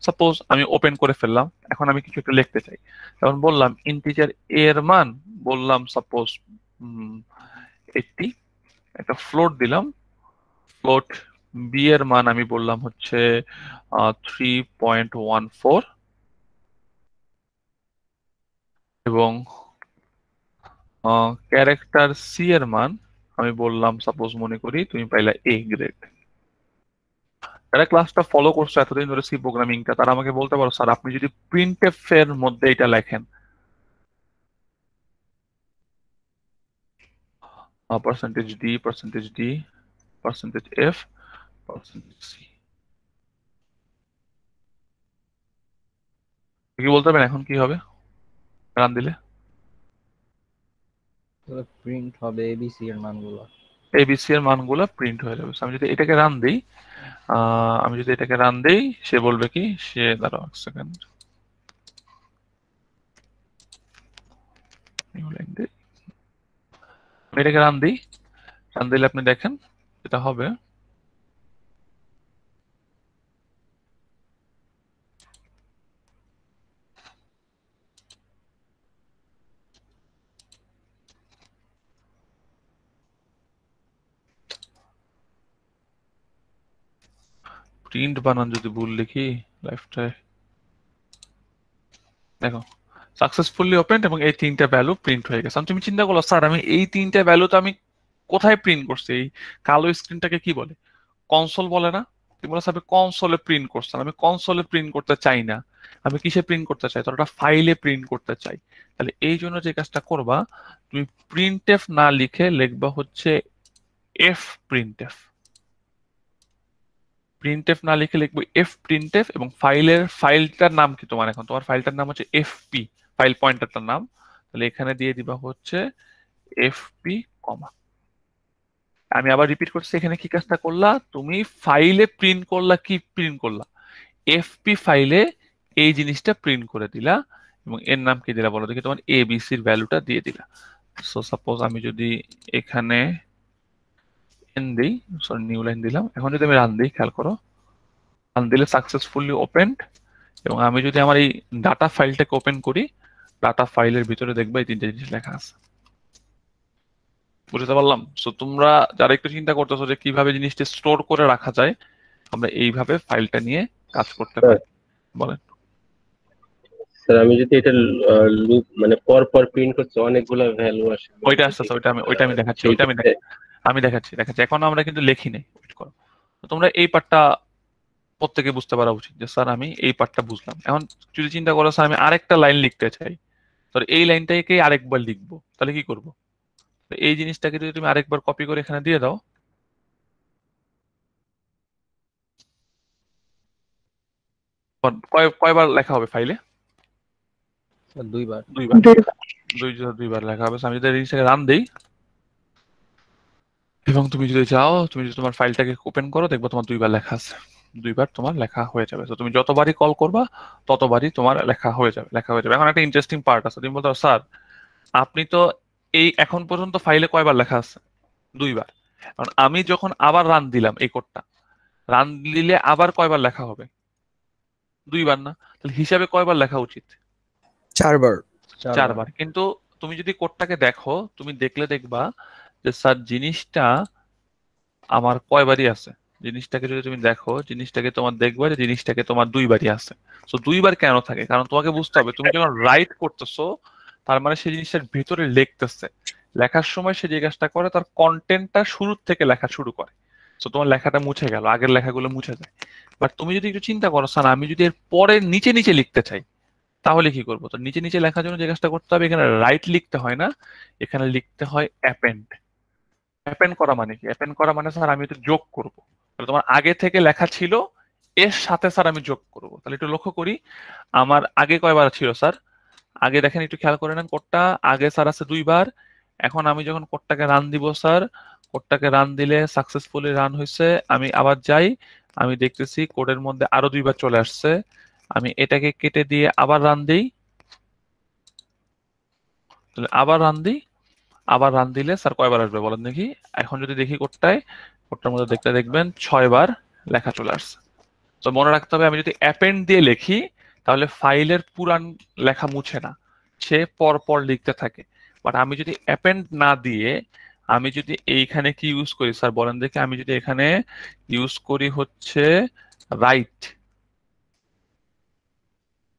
সাপোজ আমি ওপেন করে ফেললাম, এখন আমি কিছু একটা লিখতে চাই, তখন বললাম ইন্টিজার এ এর মান বললাম সাপোজ 80, একটা ফ্লোট দিলাম, ফ্লোট বি এর মান আমি বললাম হচ্ছে 3.14 এবং ক্যারেক্টার সি এর মান আমি বললাম সাপোজ মনে করি তুমি পাইলা এ গ্রেড। যারা ক্লাসটা ফলো করছো এতদিন ধরে সি প্রোগ্রামিংটা, তারা আমাকে বলতে পারো স্যার আপনি যদি প্রিন্টএফ এর মধ্যে এটা লেখেন, percentage D, percentage D, percentage F, percentage C, কি বলতে পারবেন এখন কি হবে রান দিলে? প্রিন্ট হবে এবিসি এর মানগুলো। এবিসি এর মানগুলো প্রিন্ট হয়ে যাবে। আমি যদি এটাকে রান দিই, সে বলবে কি, সে দাঁড়াও এক সেকেন্ড, এটাকে রান দিলে আপনি দেখেন যেটা হবে, প্রিন্ট বানান যদি ভুল লিখি লাইফটায়, দেখো সাকসেসফুলি ওপেন এবং এই তিনটা ভ্যালু প্রিন্ট হয়ে গেছে। তুমি চিন্তা করলো স্যার আমি এই তিনটা ভ্যালু তো আমি কোথায় প্রিন্ট করছি? এই কালো স্ক্রিনটাকে কি বলে? কনসোল বলে না? তুমি বলো স্যার কনসোলে প্রিন্ট করছেন, আমি কনসোলে প্রিন্ট করতে চাই না, আমি কিসে প্রিন্ট করতে চাই? তোর একটা ফাইলে প্রিন্ট করতে চাই। তাহলে এই জন্য যে কাজটা করবা, তুমি প্রিন্টএফ না লিখে লিখবা হচ্ছে এফ প্রিন্টএফ, প্রিন্টএফ না লিখে লিখবো এফ প্রিন্টএফ, এবং ফাইলটার নাম কি তোমার? এখন তোমার ফাইলটার নাম হচ্ছে এফপি, ফাইল পয়েন্টারটার নাম। তাহলে এখানে দিয়ে দিবা হচ্ছে এফপি কমা। আমি আবার রিপিট করছি, এখানে কি কাজটা করলা? তুমি ফাইলে প্রিন্ট করলা, কি প্রিন্ট করলা? এফপি ফাইলে এই জিনিসটা প্রিন্ট করে দিলা, এবং এর নাম কি দিলা বলো দেখি? তোমার এবিসির ভ্যালুটা দিয়ে দিলা। সো সাপোজ আমি যদি এখানে এন দিই, সরি নিউ লাইন দিলাম, এখন যদি আমি রান দিই, খেয়াল করো রান দিলে সাকসেসফুলি ওপেনড, এবং আমি যদি আমার এই ডাটা ফাইলটাকে ওপেন করি, ডাটা ফাইলের ভিতরে দেখবে এই তিনটে জিনিস লেখা আছে। বুঝতে পারলাম? সো তোমরা যারা একটু চিন্তা করতেছো যে কিভাবে জিনিসটা স্টোর করে রাখা যায়, আমরা এইভাবে ফাইলটা নিয়ে কাজ করতে পারি। বলেন স্যার আমি যদি এটা লুপ মানে পর পর প্রিন্ট করতে অনেকগুলো ভ্যালু আসে, ওইটা আসতেছে, ওইটা আমি দেখাচ্ছি, আমি দেখাচ্ছি। এখন আমরা কিন্তু লিখি নাই, ওয়েট করো। তোমরা এই পার্টটা প্রত্যেকে বুঝতে পারা উচিত যে স্যার আমি এই পার্টটা বুঝলাম। এখন যদি চিন্তা করো স্যার আমি আরেকটা লাইন লিখতে চাই, তো এই লাইনটাকে আরেকবার লিখবো, তাহলে কি করবো? তো এই জিনিসটাকে যদি তুমি আরেকবার কপি করে এখানে দিয়ে দাও, কয়বার লেখা হবে ফাইলে? দুইবার লেখা হবে। আমি যদি এই জিনিসটাকে রান দেই, এবং তুমি যদি চাও, তুমি যদি তোমার ফাইলটাকে ওপেন করো, দেখবো তোমার দুইবার লেখা আছে, দুইবার তোমার লেখা হয়ে যাবে। তো তুমি যতবারই কল করবা ততবারই তোমার লেখা হয়ে যাবে। এখন একটা ইন্টারেস্টিং পার্ট আছে, তুমি বলতে স্যার আপনি তো এই এখন পর্যন্ত ফাইলে কয়বার লেখা আছে? দুইবার। কারণ আমি যখন আবার রান দিলাম, এই কোডটা রান দিলে আবার কয়বার লেখা হবে? দুইবার না? তাহলে হিসাবে কয়বার লেখা উচিত? চারবার। কিন্তু তুমি যদি কোডটাকে দেখো, তুমি দেখবা যে স্যার জিনিসটা আমার কয়বারই আছে। জিনিসটাকে যদি তুমি দেখো, দেখবা যে জিনিসটাকে তোমার দুইবারই আছে। তো দুইবার কেন থাকে? কারণ তোমাকে বুঝতে হবে তুমি যখন রাইট করতেছো, তার মানে সেই জিনিসটার ভেতরে লিখতেছে, লেখার সময় সে যে কাজটা করে তার কন্টেন্টটা শুরু থেকে লেখা শুরু করে। তো তোমার লেখাটা মুছে গেল, আগের লেখাগুলো মুছে যায়। বাট তুমি যদি একটু চিন্তা করো স্যার আমি যদি এর পরে নিচে নিচে লিখতে চাই, তাহলে কি করবো? তো নিচে নিচে লেখার জন্য যে কাজটা করতে হবে, এখানে রাইট লিখতে হয় না, এখানে লিখতে হয় অ্যাপেন্ড। অ্যাপেন্ড করা মানে কি? অ্যাপেন্ড করা মানে স্যার আমি একটু যোগ করব। তাহলে তোমার আগে থেকে লেখা ছিল, এর সাথে স্যার আমি যোগ করব। তাহলে একটু লক্ষ্য করি আমার আগে কয়বার ছিল স্যার? আগে দেখেন, একটু খেয়াল করে নেন কোডটা, আগে স্যার আছে দুইবার। এখন আমি যখন কোডটাকে রান দিব স্যার, কোডটাকে রান দিলে সাকসেসফুলি রান হয়েছে, আমি আবার যাই, আমি দেখতেছি কোডের মধ্যে আরো দুইবার চলে আসছে। আমি এটাকে কেটে দিয়ে আবার রান দিই, তাহলে আবার রান দিই, আবার রান দিলে স্যার কয়বার আসবে বলেন দেখি। এখন যদি দেখি কোডটার মধ্যে দেখবেন 6 বার লেখা চলে আসছে। তো মনে রাখতে হবে আমি যদি অ্যাপেন্ড দিয়ে লিখি তাহলে ফাইলের পুরান লেখা মুছে না, সে পর লিখতে থাকে। বাট আমি যদি অ্যাপেন্ড না দিয়ে আমি যদি এইখানে কি ইউজ করি স্যার বলেন দেখি, আমি যদি এখানে ইউজ করি হচ্ছে রাইট,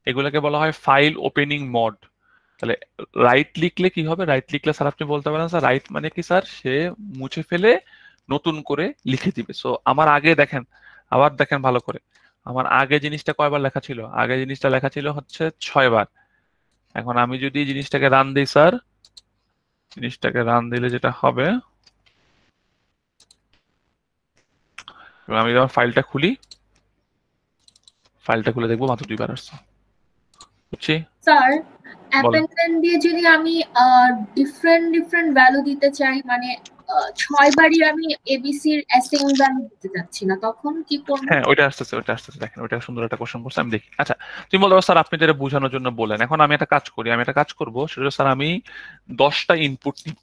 এগুলোকে বলা হয় ফাইল ওপেনিং মোড। তাহলে রাইট লিখলে কি হবে, রাইট লিখলে স্যার আপনি বলতে পারেন স্যার রাইট মানে কি স্যার, সে মুছে ফেলে নতুন করে লিখে দিবে। সো আমার আগে দেখেন, আবার দেখেন ভালো করে, আমার আগে জিনিসটা কয়বার লেখা ছিল, আগে জিনিসটা লেখা ছিল হচ্ছে 6 বার। এখন আমি যদি জিনিসটাকে রান দিই স্যার, জিনিসটাকে রান দিলে যেটা হবে, আমি যখন ফাইলটা খুলি, ফাইলটা খুলে দেখবো মাত্র 2 বার আসছে। বুঝছি স্যার বলেন। অ্যাপেন্ডেন্ট দিয়ে যদি আমি ডিফারেন্ট ভ্যালু দিতে চাই, মানে 6 বারই আমি এবিসির অ্যাসাইন ভ্যালু দিতে যাচ্ছি না, তখন কি করব? হ্যাঁ ওইটা আসতেছে দেখেন, ওইটা সুন্দর একটা কোশ্চেন করছে, আমি দেখি। আচ্ছা তুমি বলতে পারো স্যার আপনি যেটা বোঝানোর জন্য বলেন। এখন আমি একটা কাজ করি, আমি একটা কাজ করবো সেটা স্যার আমি 10টা ইনপুট নিব,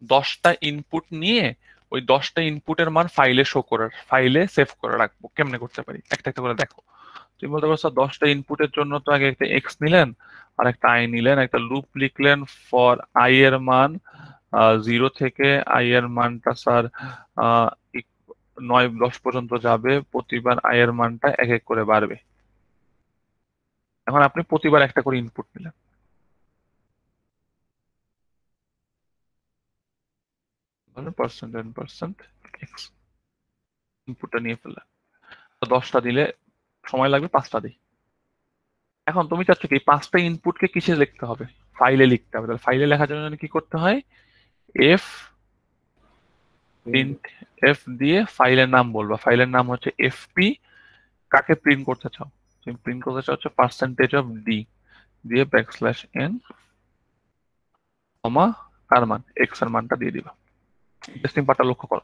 10টা ইনপুট নিয়ে ওই 10টা ইনপুটের মান ফাইলে শো করার, ফাইলে সেভ করে রাখবো। কেমনে করতে পারি একটা একটা করে দেখো। তুমি বলতে পারো স্যার 10টা ইনপুটের জন্য তো আগে একটা এক্স নিলেন আর একটা আই নিলেন, একটা লুপ লিখলেন ফর আই এর মান 0 থেকে আই এর মানটা স্যার 9-10 পর্যন্ত যাবে, প্রতিবার আই এর মানটা এক এক করে বাড়বে। এখন আপনি প্রতিবার একটা করে ইনপুট নিলেন, x ইনপুটটা নিয়ে ফেললেন, 10টা দিলে সময় লাগবে 5টা দিই। এখন তুমি চাচ্ছ কি 5টা ইনপুটকে কিসে লিখতে হবে, ফাইলে লিখতে হবে। তাহলে ফাইলে লেখার জন্য কি করতে হয়, এফ প্রিন্ট এফ দিয়ে ফাইলের নাম বলবা, ফাইলের নাম হচ্ছে এফপি। কাকে প্রিন্ট করতে চাও, তুমি প্রিন্ট করতে চাও হচ্ছে %d দিয়ে \n কমা কার মান, x এর মানটা দিয়ে দিবা। ইন্টারেস্টিং পার্টটা লক্ষ্য করো।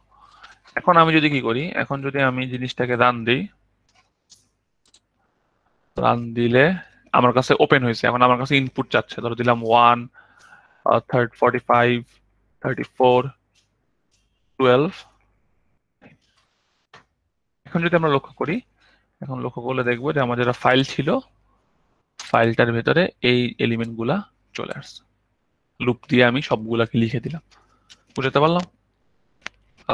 এখন আমি যদি কি করি, এখন যদি আমি জিনিসটাকে রান দিই, রান দিলে আমার কাছে ওপেন হয়েছে। এখন আমার কাছে ইনপুট চাচ্ছে, ধরো দিলাম 1 45 34 12। এখন যদি আমরা লক্ষ্য করি, এখন লক্ষ্য করলে দেখবো যে আমার যেটা ফাইল ছিল, ফাইলটার ভেতরে এই এলিমেন্ট গুলা চলে আসছে। লুপ দিয়ে আমি সবগুলাকে লিখে দিলাম। বুঝতে পারলাম?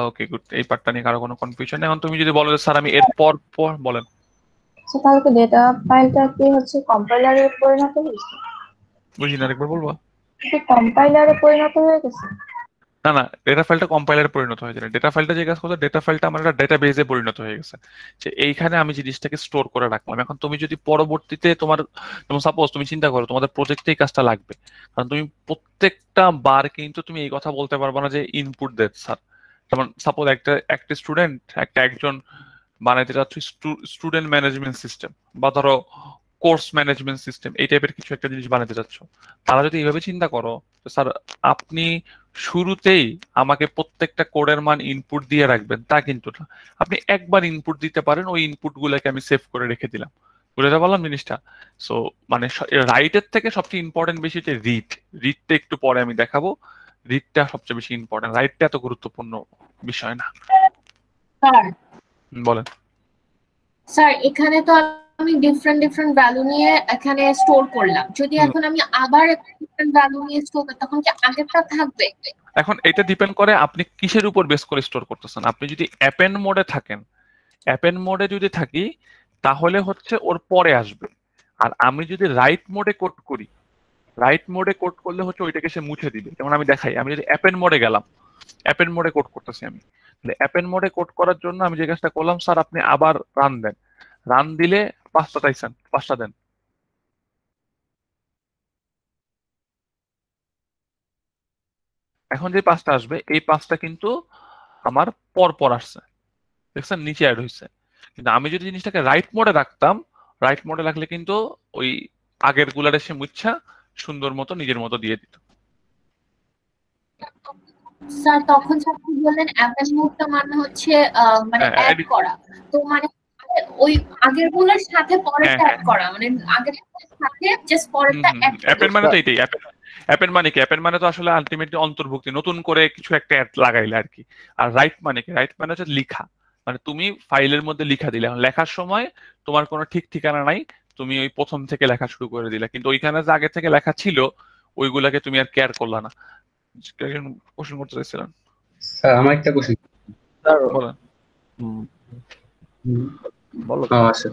Okay good. এই পার্টটা নিয়ে কারো কোনো কনফিউশন নেই? এখন তুমি যদি বলো যে স্যার আমি এর পর বলেন। তাহলে কি ডেটা ফাইলটা কি হচ্ছে কম্পাইলারে পরিণত হয়েছে? বুঝি না, আরেকবার বলবো? কি কম্পাইলারে পরিণত হয়ে গেছে? না না, ডেটা ফাইলটা কম্পাইলারে পরিণত হয়েছে না। ডেটা ফাইলটা যে কাজ করছে, ডেটা ফাইলটা আমার একটা ডেটাবেজে পরিণত হয়ে গেছে, যে এইখানে আমি জিনিসটাকে স্টোর করে রাখলাম। এখন তুমি যদি পরবর্তীতে তোমার, যেমন সাপোজ তুমি চিন্তা করো তোমাদের প্রজেক্টে এই কাজটা লাগবে, কারণ তুমি প্রত্যেকটা বার কিন্তু তুমি এই কথা বলতে পারবে না যে ইনপুট দেন স্যার। যেমন সাপোজ একটা স্টুডেন্ট একজন বানাইতে চাচ্ছ স্টুডেন্ট ম্যানেজমেন্ট সিস্টেম, বা ধরো কোর্স ম্যানেজমেন্ট সিস্টেম, এই টাইপের কিছু একটা জিনিস বানাতে চাচ্ছ। তারা যদি এইভাবে চিন্তা করো, স্যার আপনি শুরুতেই আমাকে প্রত্যেকটা কোডের মান ইনপুট দিয়ে রাখবেন, তা কিন্তু না। আপনি একবার ইনপুট দিতে পারেন, ওই ইনপুট গুলোকে আমি সেভ করে রেখে দিলাম। বুঝতে পারলাম জিনিসটা? সো মানে রাইটের থেকে সবচেয়ে ইম্পর্টেন্ট বেশি হচ্ছে রিডটা একটু পরে আমি দেখাবো। রিডটা সবচেয়ে বেশি ইম্পর্টেন্ট, রাইটটা এত গুরুত্বপূর্ণ বিষয় না। স্যার বলেন। স্যার এখানে তো আমি ডিফারেন্ট ভ্যালু নিয়ে এখানে স্টোর করলাম, যদি এখন আমি আবার ডিফারেন্ট ভ্যালু নিয়ে স্টোর করি তখন কি আগেরটা থাকবে? এখন এটা ডিপেন্ড করে আপনি কিসের উপর বেস করে স্টোর করতেছেন। আপনি যদি অ্যাপেন্ড মোডে থাকেন, অ্যাপেন্ড মোডে যদি থাকি তাহলে হচ্ছে ওর পরে আসবে। আর আমি যদি রাইট মোডে কোড করি, রাইট মোডে কোড করলে হচ্ছে ওইটাকে সে মুছে দিবে। যেমন আমি দেখাই, আমি যদি অ্যাপেন্ড মোডে গেলাম, অ্যাপেন্ড মোডে কোড করতেছি আমি, তাহলে অ্যাপেন্ড মোডে কোড করার জন্য আমি যে কাজটা করলাম, স্যার আপনি আবার রান দেন, রান দিলে 5টা চাইছেন, 5টা দেন। এখন যে 5টা আসবে, এই 5টা কিন্তু আমার পর আসছে, দেখছেন নিচে অ্যাড হয়েছে। কিন্তু আমি যদি জিনিসটাকে রাইট মোডে রাখতাম, রাইট মোডে রাখলে কিন্তু ওই আগের গুলার এসে মুচ্ছা সুন্দর মতো নিজের মতো দিয়ে দিত। স্যার তখন আপনি বললেন অ্যাপেল মোডটা মানে হচ্ছে মানে অ্যাড করা, তো মানে ওই আগের গুলোর সাথে পরেরটা অ্যাড করা, মানে আগের সাথে জাস্ট পরেরটা অ্যাড করা। অ্যাপেন্ড মানে তো এইটাই, অ্যাপেন্ড মানে কি? অ্যাপেন্ড মানে তো আসলে আলটিমেটলি অন্তর্ভুক্তি, নতুন করে কিছু একটা অ্যাড লাগাইলে আর কি। আর রাইট মানে কি? রাইট মানে হচ্ছে লিখা, মানে তুমি ফাইলের মধ্যে লিখা দিলে। এখন লেখার সময় তোমার কোনো ঠিক ঠিকানা নাই, তুমি ওই প্রথম থেকে লেখা শুরু করে দিলে, কিন্তু ওইখানে যে আগে থেকে লেখা ছিল ওইগুলাকে তুমি আর কেয়ার করলা না। কোশ্চেন করতে চাইছিলেন? স্যার আমার একটা কোশ্চেন। বলেন। বলো। আচ্ছা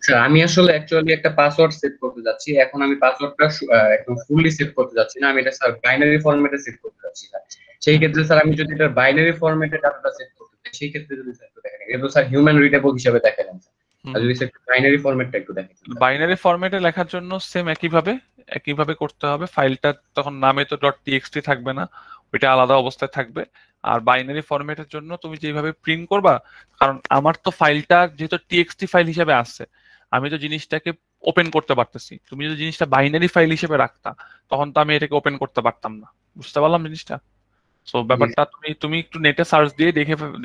স্যার, আমি আসলে অ্যাকচুয়ালি একটা পাসওয়ার্ড সেট করতে যাচ্ছি। এখন আমি পাসওয়ার্ডটা একদম ফুললি সেট করতে যাচ্ছি না, আমি এটা স্যার বাইনারি ফরম্যাটে সেট করতে যাচ্ছি। সেই ক্ষেত্রে স্যার আমি যদি এটা বাইনারি ফরম্যাটে ডাটাটা সেট করতে চাই, সেই ক্ষেত্রে যদি স্যার একটু দেখেন, এটা তো স্যার হিউম্যান রিডেবল হিসেবে দেখালেন স্যার, আর যদি স্যার বাইনারি ফরম্যাটটা একটু দেখেন। বাইনারি ফরম্যাটে লেখার জন্য সেম একইভাবে করতে হবে। ফাইলটা তখন নামে তো .txt থাকবে না, ওইটা আলাদা অবস্থায় থাকবে। আর বাইনারি ফরম্যাটের জন্য তুমি যেভাবে প্রিন্ট করবা, কারণ আমার তো ফাইলটা যেহেতু txt ফাইল হিসেবে আসছে, আমি তো জিনিসটাকে ওপেন করতে পারতেছি। তুমি যদি জিনিসটা বাইনারি ফাইল হিসেবে রাখতা, তখন তো আমি এটাকে ওপেন করতে পারতাম না। বুঝতে পারলাম জিনিসটা? সো ব্যাপারটা তুমি একটু নেটে সার্চ দিয়ে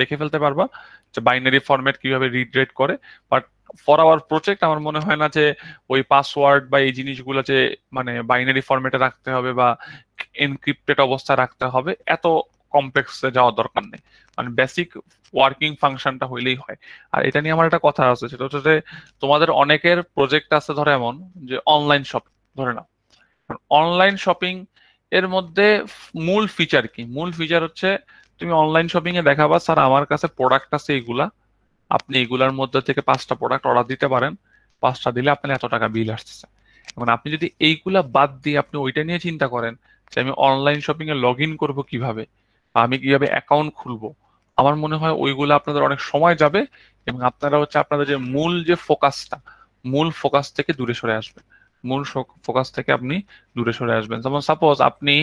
দেখে ফেলতে পারবা যে বাইনারি ফরম্যাট কিভাবে রিড রেট করে। বাট ফর আওয়ার প্রজেক্ট আমার মনে হয় না যে ওই পাসওয়ার্ড বা এই জিনিসগুলো যে মানে বাইনারি ফরম্যাটে রাখতে হবে বা এনক্রিপ্টেড অবস্থায় রাখতে হবে, এত কমপ্লেক্সে যাওয়ার দরকার নেই। মানে বেসিক ওয়ার্কিং ফাংশনটা হইলেই হয়। আর এটা নিয়ে আমার একটা কথা আছে, সেটা হচ্ছে যে তোমাদের অনেকের প্রজেক্ট আছে ধরো এমন যে অনলাইন শপিং ধরে নাও। অনলাইন শপিং এর মধ্যে মূল ফিচার কি? মূল ফিচার হচ্ছে তুমি অনলাইন শপিং এ দেখাবা স্যার আমার কাছে প্রোডাক্ট আছে এইগুলা, আপনি এগুলার মধ্যে থেকে 5টা প্রোডাক্ট অর্ডার দিতে পারেন, 5টা দিলে আপনার এত টাকা বিল আসতেছে। এখন আপনি যদি এইগুলা বাদ দিয়ে আপনি ওইটা নিয়ে চিন্তা করেন যে আমি online shopping A log in করবো কিভাবে, বা আমি কিভাবে অ্যাকাউন্ট খুলবো, আমার মনে হয় ওইগুলো আপনাদের অনেক সময় যাবে এবং আপনারা হচ্ছে আপনাদের যে মূল ফোকাস থেকে দূরে সরে আসবে। মূল ফোকাস থেকে আপনি দূরে সরে আসবেন। যেমন সাপোজ আপনি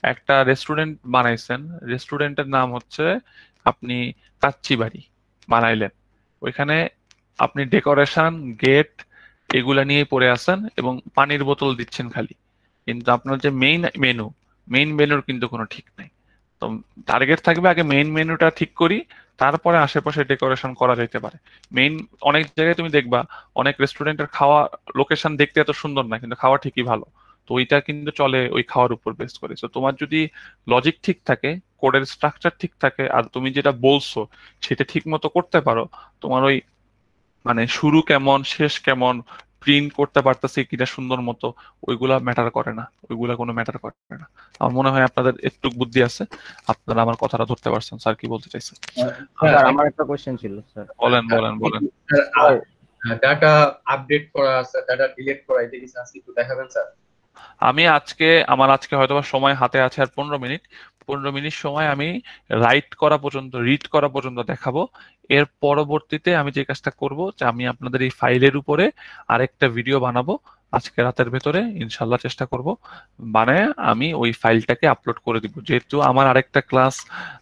একটা রেস্টুরেন্ট বানাইছেন, রেস্টুরেন্টের নাম হচ্ছে আপনি কাচ্চি বাড়ি বানাইলেন, ওইখানে আপনি ডেকোরেশন গেট এগুলা নিয়ে পড়ে আছেন এবং পানির বোতল দিচ্ছেন খালি, কিন্তু আপনার যে মেইন মেনুর কিন্তু কোনো ঠিক নাই। তো টার্গেট থাকবে আগে মেইন মেনুটা ঠিক করি, তারপরে আশেপাশে ডেকোরেশন করা যেতে পারে। অনেক জায়গায় তুমি দেখবা অনেক রেস্টুরেন্টের খাওয়া লোকেশন দেখতে এত সুন্দর না, কিন্তু খাওয়া ঠিকই ভালো। তো ওইটা কিন্তু চলে ওই খাওয়ার উপর বেস করে। তো তোমার যদি লজিক ঠিক থাকে, কোডের স্ট্রাকচার ঠিক থাকে, আর তুমি যেটা বলছো সেটা ঠিক মতো করতে পারো, তোমার ওই মানে শুরু কেমন শেষ কেমন প্রিন্ট করতে পারতেছি কিনা সুন্দর মতো, ওইগুলা ম্যাটার করে না, ওইগুলা কোনো ম্যাটার করে না। আমার মনে হয় আপনাদের একটু বুদ্ধি আছে, আপনারা আমার কথাটা ধরতে পারছেন। স্যার কি বলতে চাইছেন? স্যার আমার একটা কোশ্চেন ছিল স্যার। বলেন। ডাটা আপডেট করা আছে, ডাটা ডিলিট করা, এটা কি স্যার একটু দেখাবেন স্যার? আমি আজকে হয়তো সময় হাতে আছে আর 15 মিনিট সময় আমি রিড করা পর্যন্ত দেখাবো। এর পরবর্তীতে আমি যে কাজটা করব যে আমি আপনাদের এই ফাইলের উপরে আরেকটা ভিডিও বানাবো আজকে রাতের ভেতরে, ইনশাল্লাহ চেষ্টা করব বানায় আমি ওই ফাইলটাকে আপলোড করে দিব। যেহেতু আমার আরেকটা ক্লাস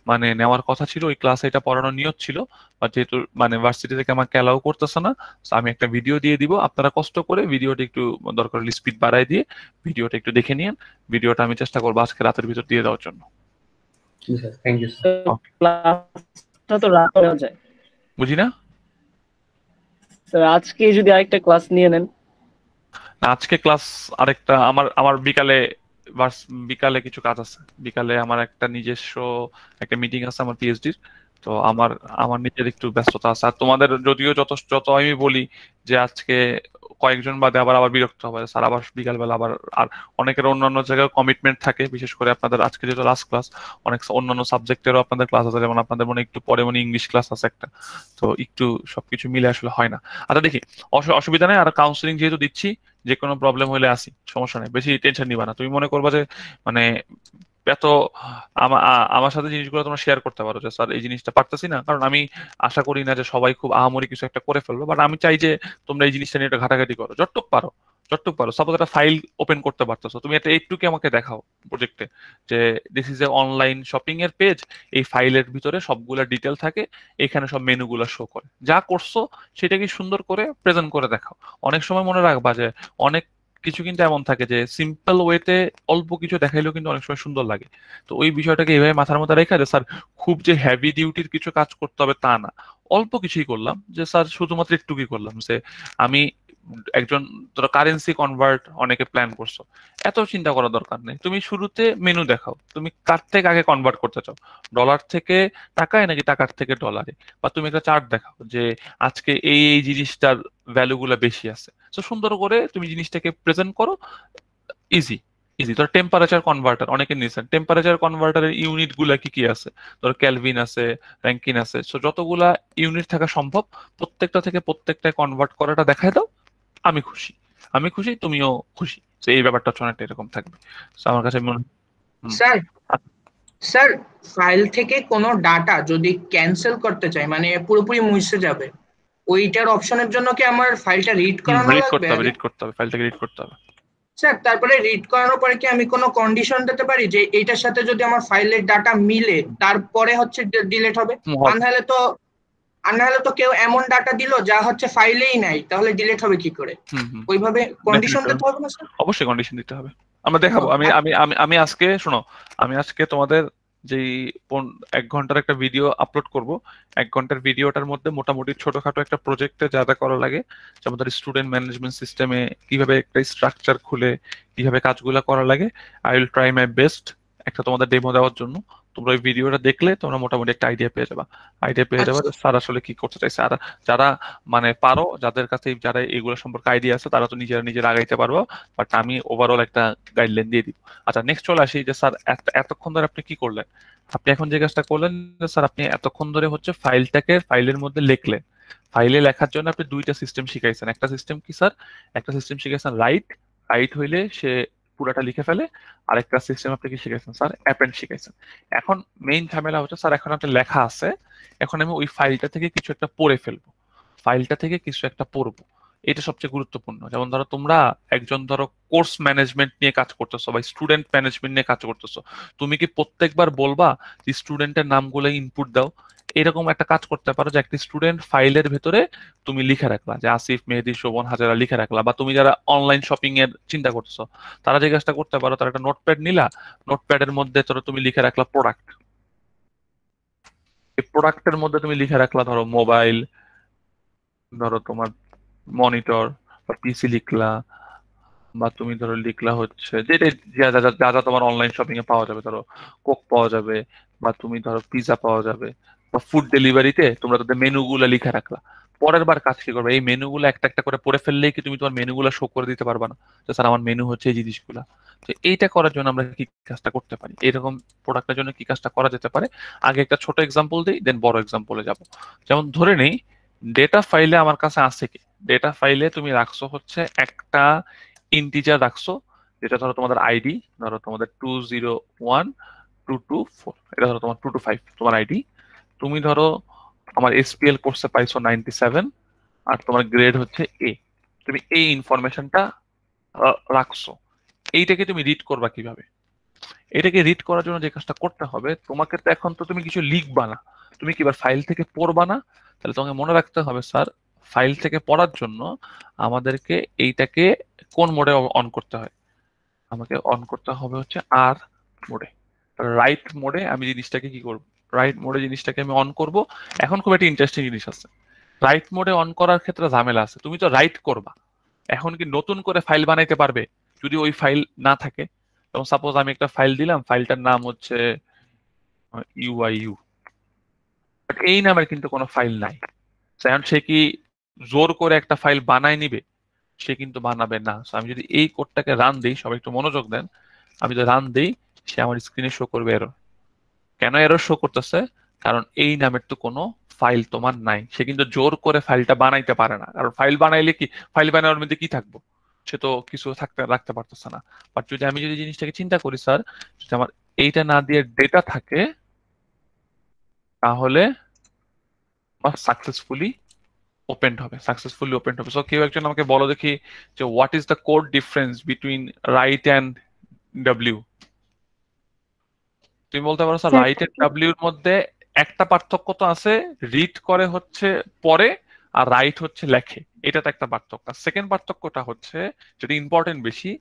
মানে নেওয়ার কথা ছিল, ওই ক্লাসে এটা পড়ানোর নিয়ত ছিল, বা যেহেতু মানে ভার্সিটি থেকে আমাকে অ্যালাউ করতেছে না, আমি একটা ভিডিও দিয়ে দিব। আপনারা কষ্ট করে ভিডিওটা একটু দরকার হলে স্পিড বাড়ায় দিয়ে ভিডিওটা একটু দেখে নিন। ভিডিওটা আমি চেষ্টা করবো আজকে রাতের ভিতর দিয়ে দেওয়ার জন্য। Thank you sir. ক্লাসটা তো রাত হয়ে যায়, বুঝি না স্যার আজকে যদি আরেকটা ক্লাস নিয়ে নেন। আজকে ক্লাস আরেকটা আমার বিকালে কিছু কাজ আছে, বিকালে আমার একটা নিজস্ব একটা মিটিং আছে আমার পিএইচডির। তো আমার নিজের একটু ব্যস্ততা আছে। আর তোমাদের যদিও যত আমি বলি যে আজকে কয়েকজন বাদে আবার বিরক্ত হবে স্যার, আবার বিকালবেলা আবার আর অনেকের অন্যান্য জায়গায় কমিটমেন্ট থাকে, বিশেষ করে আপনাদের আজকে যেহেতু লাস্ট ক্লাস, অনেক অন্যান্য সাবজেক্টেরও আপনাদের ক্লাস আছে, যেমন আপনাদের মনে একটু পরে ইংলিশ ক্লাস আছে একটা, তো একটু সবকিছু মিলে আসলে হয় না। আচ্ছা দেখি, অসুবিধা নেই। আর কাউন্সিলিং যেহেতু দিচ্ছি, যে কোনো প্রবলেম হলে আসি, সমস্যা নেই, বেশি টেনশন নিবা না। তুমি মনে করবা যে মানে এত আমার সাথে জিনিসগুলো তোমরা শেয়ার করতে পারো যে স্যার এই জিনিসটা পারতেছি না, কারণ আমি আশা করি না যে সবাই খুব আহামরি কিছু একটা করে ফেলবে, বাট আমি চাই যে তোমরা এই জিনিসটা নিয়ে একটা ঘাটাঘাটি করো যতটুকু পারো। সাপোজ একটা ফাইল ওপেন করতে পারতেছো, তুমি এটা একটুকে আমাকে দেখাও প্রজেক্টে যে this is a online shopping এর পেজ, এই ফাইলের ভিতরে সবগুলা ডিটেল থাকে, এখানে সব মেনুগুলো শো করে, যা করছো সেটাকে সুন্দর করে প্রেজেন্ট করে দেখাও। অনেক সময় মনে রাখবা যে অনেক কিছু কিন্তু এমন থাকে যে সিম্পল ওয়েতে অল্প কিছু দেখাইলেও কিন্তু অনেক সময় সুন্দর লাগে। তো ওই বিষয়টাকে এইভাবে মাথার মধ্যে রেখে যে স্যার খুব যে হেভি ডিউটির কিছু কাজ করতে হবে তা না, অল্প কিছুই করলাম, যে স্যার শুধুমাত্র একটু কি করলাম যে আমি একজন ধরো কারেন্সি কনভার্ট অনেকে প্ল্যান করছো, এত চিন্তা করার দরকার নেই। তুমি শুরুতে মেনু দেখাও, তুমি কার থেকে আগে কনভার্ট করতে চাও, ডলার থেকে টাকায় নাকি টাকার থেকে ডলারে, বা তুমি একটা চার্ট দেখাও যে আজকে এই এই জিনিসটার ভ্যালু গুলা বেশি আছে। তো সুন্দর করে তুমি জিনিসটাকে প্রেজেন্ট করো, ইজি ইজি। ধর টেম্পারেচার কনভার্টার অনেকে নিয়েছেন, টেম্পারেচার কনভার্টারের ইউনিট গুলা কি কি আছে, ধর ক্যালভিন আছে, র্যাঙ্কিন আছে, সো যতগুলা ইউনিট থাকা সম্ভব প্রত্যেকটা থেকে প্রত্যেকটা কনভার্ট করাটা দেখায় দাও, আমি খুশি, আমি খুশি, তুমিও খুশি। তো এই ব্যাপারটা হচ্ছে অনেকটা এরকম থাকবে। So আমার কাছে মনে স্যার স্যার ফাইল থেকে কোনো ডাটা যদি ক্যান্সেল করতে চাই, মানে পুরোপুরি মুছে যাবে, ওইটার অপশনের জন্য কি আমার ফাইলটা রিড করানো রিড লাগবে করতে হবে, আগে? রিড করতে হবে, ফাইলটাকে রিড করতে হবে। স্যার তারপরে রিড করানোর পরে কি আমি কোনো কন্ডিশন দিতে পারি যে এইটার সাথে যদি আমার ফাইলের ডাটা মিলে তারপরে হচ্ছে ডিলিট হবে? আর নাহলে তো কেউ এমন ডাটা দিল যা হচ্ছে ফাইলেই নাই, তাহলে ডিলিট হবে কি করে? ওইভাবে কন্ডিশন দিতে হবে না স্যার? অবশ্যই কন্ডিশন দিতে হবে, আমরা দেখাবো। আমি আমি আমি আমি আজকে শোনো, আমি আজকে তোমাদের যেই 1 ঘন্টার একটা ভিডিও আপলোড করব, 1 ঘন্টার ভিডিওটার মধ্যে মোটামুটি ছোটখাটো একটা প্রজেক্টে যা যা করা লাগে, যেমন ধর স্টুডেন্ট ম্যানেজমেন্ট সিস্টেমে কিভাবে একটা স্ট্রাকচার খুলে কিভাবে কাজগুলো করা লাগে, I will try my best একটা তোমাদের ডেমো দেওয়ার জন্য। তোমরা ওই ভিডিওটা দেখলে তোমরা মোটামুটি একটা আইডিয়া পেয়ে যাবা, স্যার আসলে কি করতে চাইছে। আর যারা মানে পারো, যাদের কাছে যারা এগুলো সম্পর্কে আইডিয়া আছে, তারা তো নিজেরা আগাইতে পারবো, বাট আমি ওভারঅল একটা গাইডলাইন দিয়ে দিব। আচ্ছা নেক্সট চলে আসি যে স্যার এতক্ষণ ধরে আপনি কি করলেন। আপনি এখন যে কাজটা করলেন স্যার, আপনি এতক্ষণ ধরে হচ্ছে ফাইলটাকে ফাইলের মধ্যে লিখলেন। ফাইলে লেখার জন্য আপনি 2টা সিস্টেম শিখাইছেন। একটা সিস্টেম কি স্যার? একটা সিস্টেম শিখাইছেন রাইট হইলে সে পুরাটা লিখে ফেলে, আরেকটা সিস্টেম আপনি কি শিখাইছেন স্যার? অ্যাপেন্ড শিখাইছেন। এখন মেইন ঝামেলা হচ্ছে স্যার, এখন একটা লেখা আছে, এখন আমি ওই ফাইলটা থেকে কিছু একটা পড়ে ফেলবো, ফাইলটা থেকে কিছু একটা পড়বো, এটা সবচেয়ে গুরুত্বপূর্ণ। যেমন ধরো তোমরা একজন ধরো কোর্স ম্যানেজমেন্ট নিয়ে কাজ করতেছো বা স্টুডেন্ট ম্যানেজমেন্ট নিয়ে কাজ করতেছো, তুমি কি প্রত্যেকবার বলবা যে স্টুডেন্টের নামগুলো ইনপুট দাও? এরকম একটা কাজ করতে পারো যে একটা স্টুডেন্ট ফাইলের ভেতরে তুমি লিখে রাখলা যে আসিফ, মেহেদি, শোভন, হাজারা লিখে রাখলা। বা তুমি যারা অনলাইন শপিং এর চিন্তা করতেছো, তারা যে কাজটা করতে পারো, তারা একটা নোটপ্যাড নিলা, নোটপ্যাডের মধ্যে ধরো তুমি লিখে রাখলা প্রোডাক্ট, এই প্রোডাক্টের মধ্যে তুমি লিখে রাখলা ধরো মোবাইল, ধরো তোমার মনিটর বা পিসি লিখলা, বা তুমি ধরো লিখলা হচ্ছে যেটা যা যা যা যা তোমার অনলাইন শপিং এ পাওয়া যাবে, ধরো কোক পাওয়া যাবে, বা তুমি ধরো পিজা পাওয়া যাবে, বা ফুড ডেলিভারিতে তোমরা তাদের মেনুগুলো লিখে রাখলা। পরের বার কাজ কি করবে, এই মেনুগুলো একটা একটা করে পড়ে ফেললেই কি তুমি তোমার মেনুগুলো শো করে দিতে পারবা না যে স্যার আমার মেনু হচ্ছে এই জিনিসগুলা। তো এইটা করার জন্য আমরা কি কাজটা করতে পারি, এরকম প্রোডাক্টের জন্য কি কাজটা করা যেতে পারে। আগে একটা ছোট এক্সাম্পল দিই, দেন বড় এক্সাম্পলে যাব। যেমন ধরে নেই ডেটা ফাইলে আমার কাছে আছে কি, ডেটা ফাইলে তুমি রাখছো হচ্ছে একটা ইন্টিজার রাখছো, যেটা ধরো তোমাদের আইডি, ধরো তোমাদের 201224, এটা ধরো তোমার 225 তোমার আইডি। তুমি ধরো আমার এসপিএল কোর্সে পাইছো 97 আর তোমার গ্রেড হচ্ছে এ, তুমি এই ইনফরমেশনটা রাখছো। এইটাকে তুমি রিড করবা কিভাবে? এটাকে রিড করার জন্য যে কাজটা করতে হবে, তোমাকে তো এখন তো তুমি কিছু লিখবা না, তুমি কি এবার ফাইল থেকে পড়বা না? তাহলে তোমাকে মনে রাখতে হবে স্যার, ফাইল থেকে পড়ার জন্য আমাদেরকে এইটাকে কোন মোডে অন করতে হয়? আমাকে অন করতে হবে হচ্ছে আর মোডে, রাইট মোডে আমি জিনিসটাকে কি করব, রাইট মোডে জিনিসটাকে আমি অন করব। এখন খুব একটা ইন্টারেস্টিং জিনিস আছে, রাইট মোডে অন করার ক্ষেত্রে ঝামেলা আছে। তুমি তো রাইট করবা, এখন কি নতুন করে ফাইল বানাইতে পারবে যদি ওই ফাইল না থাকে? যেমন সাপোজ আমি একটা ফাইল দিলাম, ফাইলটার নাম হচ্ছে ইউআইইউ, বাট এই নামের কিন্তু কোনো ফাইল নাই। এখন সে কি জোর করে একটা ফাইল বানায় নিবে? সে কিন্তু বানাবে না। আমি যদি এই কোডটাকে রান দিই, সবাই একটু মনোযোগ দেন, আমি যদি রান দিই, সে আমার স্ক্রিনে শো করবে এরর। কেন এরর শো করতেছে? কারণ এই নামের তো কোনো ফাইল তোমার নাই। সে কিন্তু জোর করে ফাইলটা বানাইতে পারে না, কারণ ফাইল বানাইলে কি, ফাইল বানানোর মধ্যে কি থাকবো, সে তো কিছু রাখতে পারতেছে না। বাট যদি আমি যদি জিনিসটাকে চিন্তা করি স্যার, যদি আমার এইটা না দিয়ে ডেটা থাকে, তাহলে সাকসেসফুলি ওপেন্ড হবে, সাকসেসফুলি ওপেন্ড হবে। সো কেউ একজন আমাকে বলো দেখি যে what is the code difference between right and W? তুমি বলতে পারো স্যার রাইট এন্ড ডাব্লিউ এর মধ্যে একটা পার্থক্য তো আছে, রিড করে হচ্ছে পরে আর রাইট হচ্ছে লেখে, এটা তো একটা পার্থক্য। সেকেন্ড পার্থক্যটা হচ্ছে যেটা ইম্পর্টেন্ট বেশি,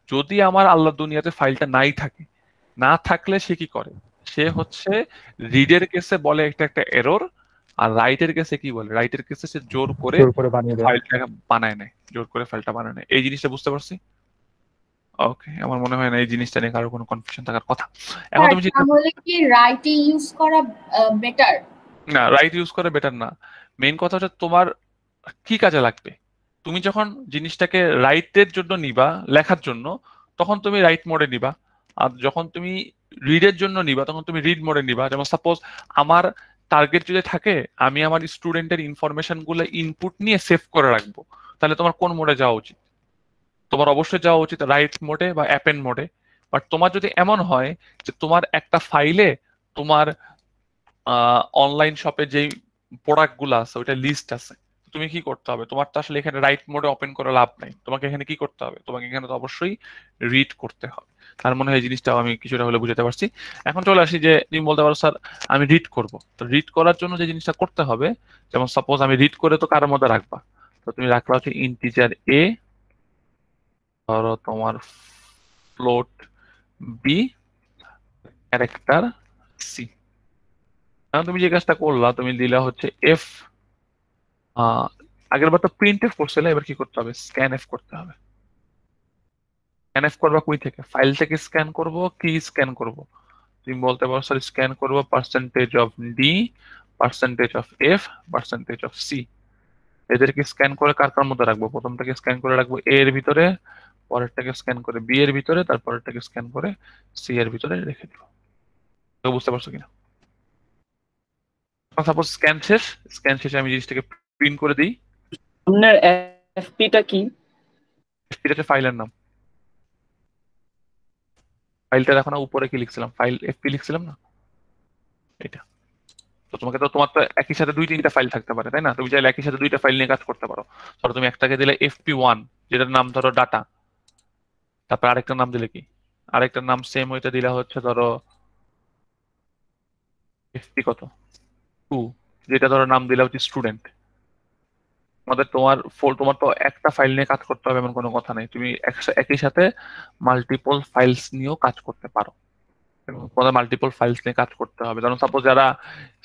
যদি আমার আল্লাহ দুনিয়াতে ফাইলটা নাই থাকে, না থাকলে সে কি করে, সে হচ্ছে রিডের কেসে বলে একটা একটা এরর, আর রাইটের কেসে কি বলে, রাইটের কেসে সে জোর করে বানিয়ে দেয়। ফাইলটা বানায় নেয়, জোর করে ফাইলটা বানায় নেয়। এই জিনিসটা বুঝতে পারছি? ওকে, আমার মনে হয় না এই জিনিসটা নিয়ে কারো কোনো কনফিউশন থাকার কথা। এখন তুমি তাহলে কি রাইটে ইউজ করা বেটার? না, রাইট ইউজ করে বেটার না। মেইন কথা হচ্ছে তোমার কি কাজে লাগবে। তুমি যখন জিনিসটাকে রাইটের জন্য নিবা, লেখার জন্য, তখন তুমি রাইট মোডে নিবা। আর যখন তুমি রিডের জন্য নিবা তখন তুমি রিড মোডে নিবা। যেমন সাপোজ আমার টার্গেট যদি থাকে আমি আমার স্টুডেন্টের ইনফরমেশন গুলো ইনপুট নিয়ে সেভ করে রাখবো, তাহলে তোমার কোন মোডে যাওয়া উচিত? তোমার অবশ্যই যাওয়া উচিত রাইট মোডে বা অ্যাপেন্ড মোডে। বাট তোমার যদি এমন হয় যে তোমার একটা ফাইলে তোমার অনলাইন শপে যেই প্রোডাক্ট গুলো আছে ওইটা লিস্ট আছে, তুমি কি করতে হবে? তোমার তো আসলে এখানে রাইট মোডে ওপেন করে লাভ নাই। তোমাকে এখানে কি করতে হবে? তোমাকে এখানে তো অবশ্যই রিড করতে হবে। তার মনে হয় এই জিনিসটা আমি কিছুটা হলে বুঝাতে পারছি। এখন চলে আসি যে তুমি বলতে পারো স্যার আমি রিড করব, তো রিড করার জন্য যে জিনিসটা করতে হবে, যেমন সাপোজ আমি রিড করে তো কার মধ্যে রাখবা, তো তুমি রাখলা হচ্ছে ইন্টিজার এ, ধরো তোমার ফ্লোট বি, ক্যারেক্টার সি। এখন তুমি যে কাজটা করলা তুমি দিলা হচ্ছে এফ, আগের বার তো প্রিন্ট এফ করছিলে, এবার কি করতে হবে? স্ক্যান এফ করতে হবে। স্ক্যান এফ করবা কই থেকে? ফাইল থেকে স্ক্যান করব, কি স্ক্যান করব? তুমি বলতে পারো স্যার স্ক্যান করব percentage of D, percentage of F, percentage of C. এদেরকে স্ক্যান করে কার কার মধ্যে রাখবো? প্রথমটাকে স্ক্যান করে রাখবো এ এর ভিতরে, পরেরটাকে স্ক্যান করে বি এর ভিতরে, তারপরেরটাকে স্ক্যান করে সি এর ভিতরে রেখে দিব। বুঝতে পারছো কিনা? সাপোজ স্ক্যান শেষ, স্ক্যান শেষে আমি জিনিসটাকে প্রিন্ট করে দিই। আপনার এফপিটা কি? এফপিটা হচ্ছে ফাইলের নাম। ফাইলটা দেখো না উপরে কি লিখছিলাম, ফাইল এফপি লিখছিলাম না, এটা। তো তোমাকে তো তোমার তো একই সাথে 2-3টা ফাইল থাকতে পারে, তাই না? তুমি চাইলে একই সাথে 2টা ফাইল নিয়ে কাজ করতে পারো। ধরো তুমি একটাকে দিলে fp1, যেটার নাম ধরো ডাটা, তারপর আরেকটার নাম দিলে কি, আরেকটার নাম সেম ওইটা দিলা হচ্ছে ধরো fp কত 2, যেটা ধরো নাম দিলা হচ্ছে স্টুডেন্ট। তোমার তো একটা ফাইল নিয়ে কাজ করতে হবে এমন কোনো কথা নেই, তুমি একই সাথে মাল্টিপল ফাইলস নিয়েও কাজ করতে পারো। তোমাদের মাল্টিপল ফাইলস নিয়ে কাজ করতে হবে। যেমন সাপোজ যারা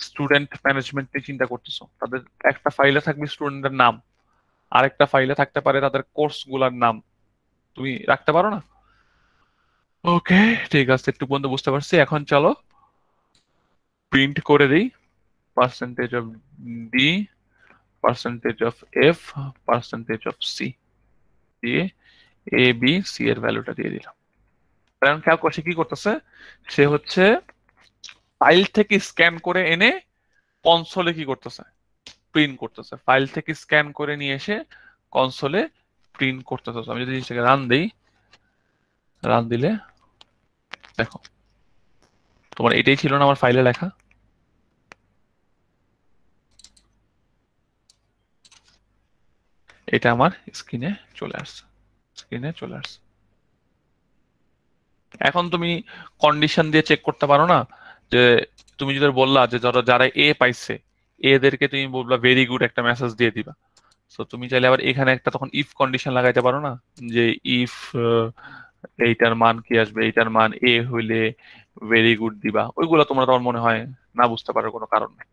স্টুডেন্ট ম্যানেজমেন্ট নিয়ে চিন্তা করতেছো, তাদের একটা ফাইলে থাকবে স্টুডেন্টের নাম, আরেকটা ফাইলে থাকতে পারে তাদের কোর্স গুলার নাম, তুমি রাখতে পারো না? ওকে, ঠিক আছে, একটু পর্যন্ত বুঝতে পারছি। এখন চলো প্রিন্ট করে দিই percentage of D, percentage of F, percentage of C দিয়ে এ বি সি এর ভ্যালুটা দিয়ে দিলাম। কারণ খেয়াল করছে কি করতেছে, সে হচ্ছে ফাইল থেকে স্ক্যান করে এনে কনসোলে কি করতেছে? প্রিন্ট করতেছে। ফাইল থেকে স্ক্যান করে নিয়ে এসে কনসোলে প্রিন্ট করতেছে। আমি যদি জিনিসটাকে রান দিই, রান দিলে দেখো তোমার এটাই ছিল না আমার ফাইলে লেখা, এটা আমার স্ক্রিনে চলে আসছে, স্ক্রিনে চলে আসছে। এখন তুমি কন্ডিশন দিয়ে চেক করতে পারো না যে তুমি যদি বললা যে ধরো যারা এ পাইছে এদেরকে তুমি বললা ভেরি গুড একটা মেসেজ দিয়ে দিবা। তো তুমি চাইলে আবার এখানে একটা তখন ইফ কন্ডিশন লাগাইতে পারো না, যে ইফ এইটার মান কি আসবে, এইটার মান এ হইলে ভেরি গুড দিবা। ওইগুলো তোমরা তোমার মনে হয় না বুঝতে পারার কোনো কারণ নেই,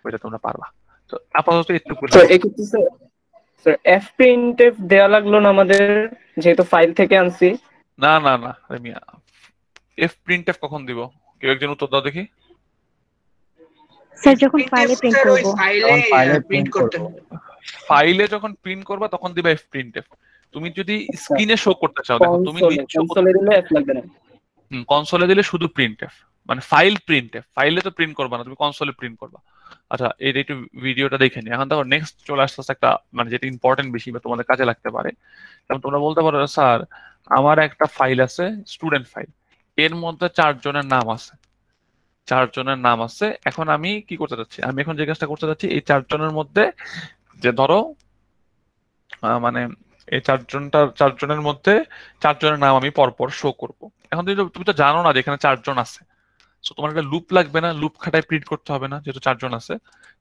ওইটা তোমরা পারবা। তো আপাতত একটু স্যার এফ প্রিন্টএফ দেয়া লাগলো না আমাদের, যেহেতু ফাইল থেকে আনছি। না না না মিয়া, এফ প্রিন্টএফ কখন দিব? কেউ একজন উত্তর দাও দেখি। স্যার যখন ফাইলে প্রিন্ট করব, ফাইলে যখন প্রিন্ট করবা তখন দিবা এফ প্রিন্টএফ। তুমি যদি স্ক্রিনে শো করতে চাও, দেখো তুমি কনসোলে দিলে এফ লাগবে না। কনসোলে দিলে শুধু প্রিন্টএফ, মানে ফাইল প্রিন্টএফ, ফাইলে তো প্রিন্ট করবা না, তুমি কনসোলে প্রিন্ট করবা। আচ্ছা, এই একটু ভিডিওটা দেখে নি। এখন দেখো নেক্সট চলে আসছে একটা, মানে যেটা ইম্পর্টেন্ট বেশি বা তোমাদের কাজে লাগতে পারে। যেমন তোমরা বলতে পারো স্যার আমার একটা ফাইল আছে স্টুডেন্ট ফাইল, এর মধ্যে 4 জনের নাম আছে, 4 জনের নাম আছে। এখন আমি কি করতে যাচ্ছি, আমি এখন যে কাজটা করতে যাচ্ছি এই 4 জনের মধ্যে যে ধরো মানে এই 4 জনের মধ্যে 4 জনের নাম আমি পরপর শো করব। এখন তুমি তো জানো না যে এখানে 4 জন আছে, সো তোমার একটা লুপ লাগবে না, লুপ খাটায় প্রিন্ট করতে হবে না যেহেতু 4 জন আছে।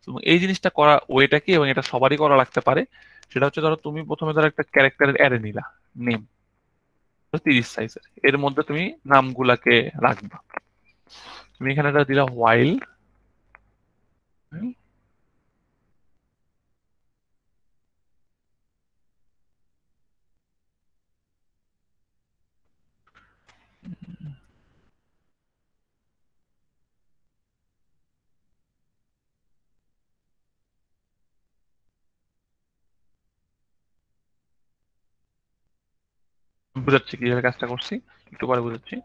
এবং এই জিনিসটা করা ওয়েটা কি, এবং এটা সবারই করা লাগতে পারে, সেটা হচ্ছে ধরো তুমি প্রথমে ধরো একটা ক্যারেক্টারের অ্যারে নিলা, নেম 30 সাইজের, এর মধ্যে তুমি নামগুলাকে রাখবা। তুমি এখানে দিলা হোয়াইল বুঝাচ্ছি কিভাবে কাজটা করছি, একটু পরে বুঝাচ্ছি।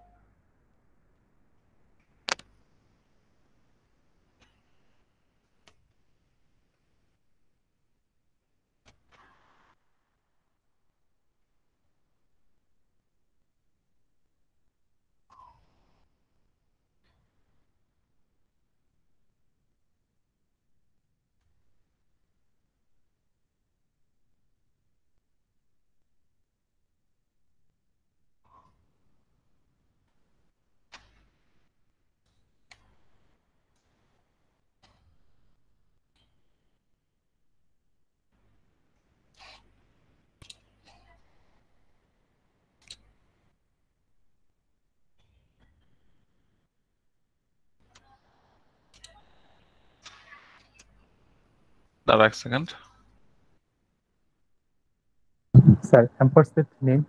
দাঁড়া এক সেকেন্ড। Sir অ্যাম্পারসেট name.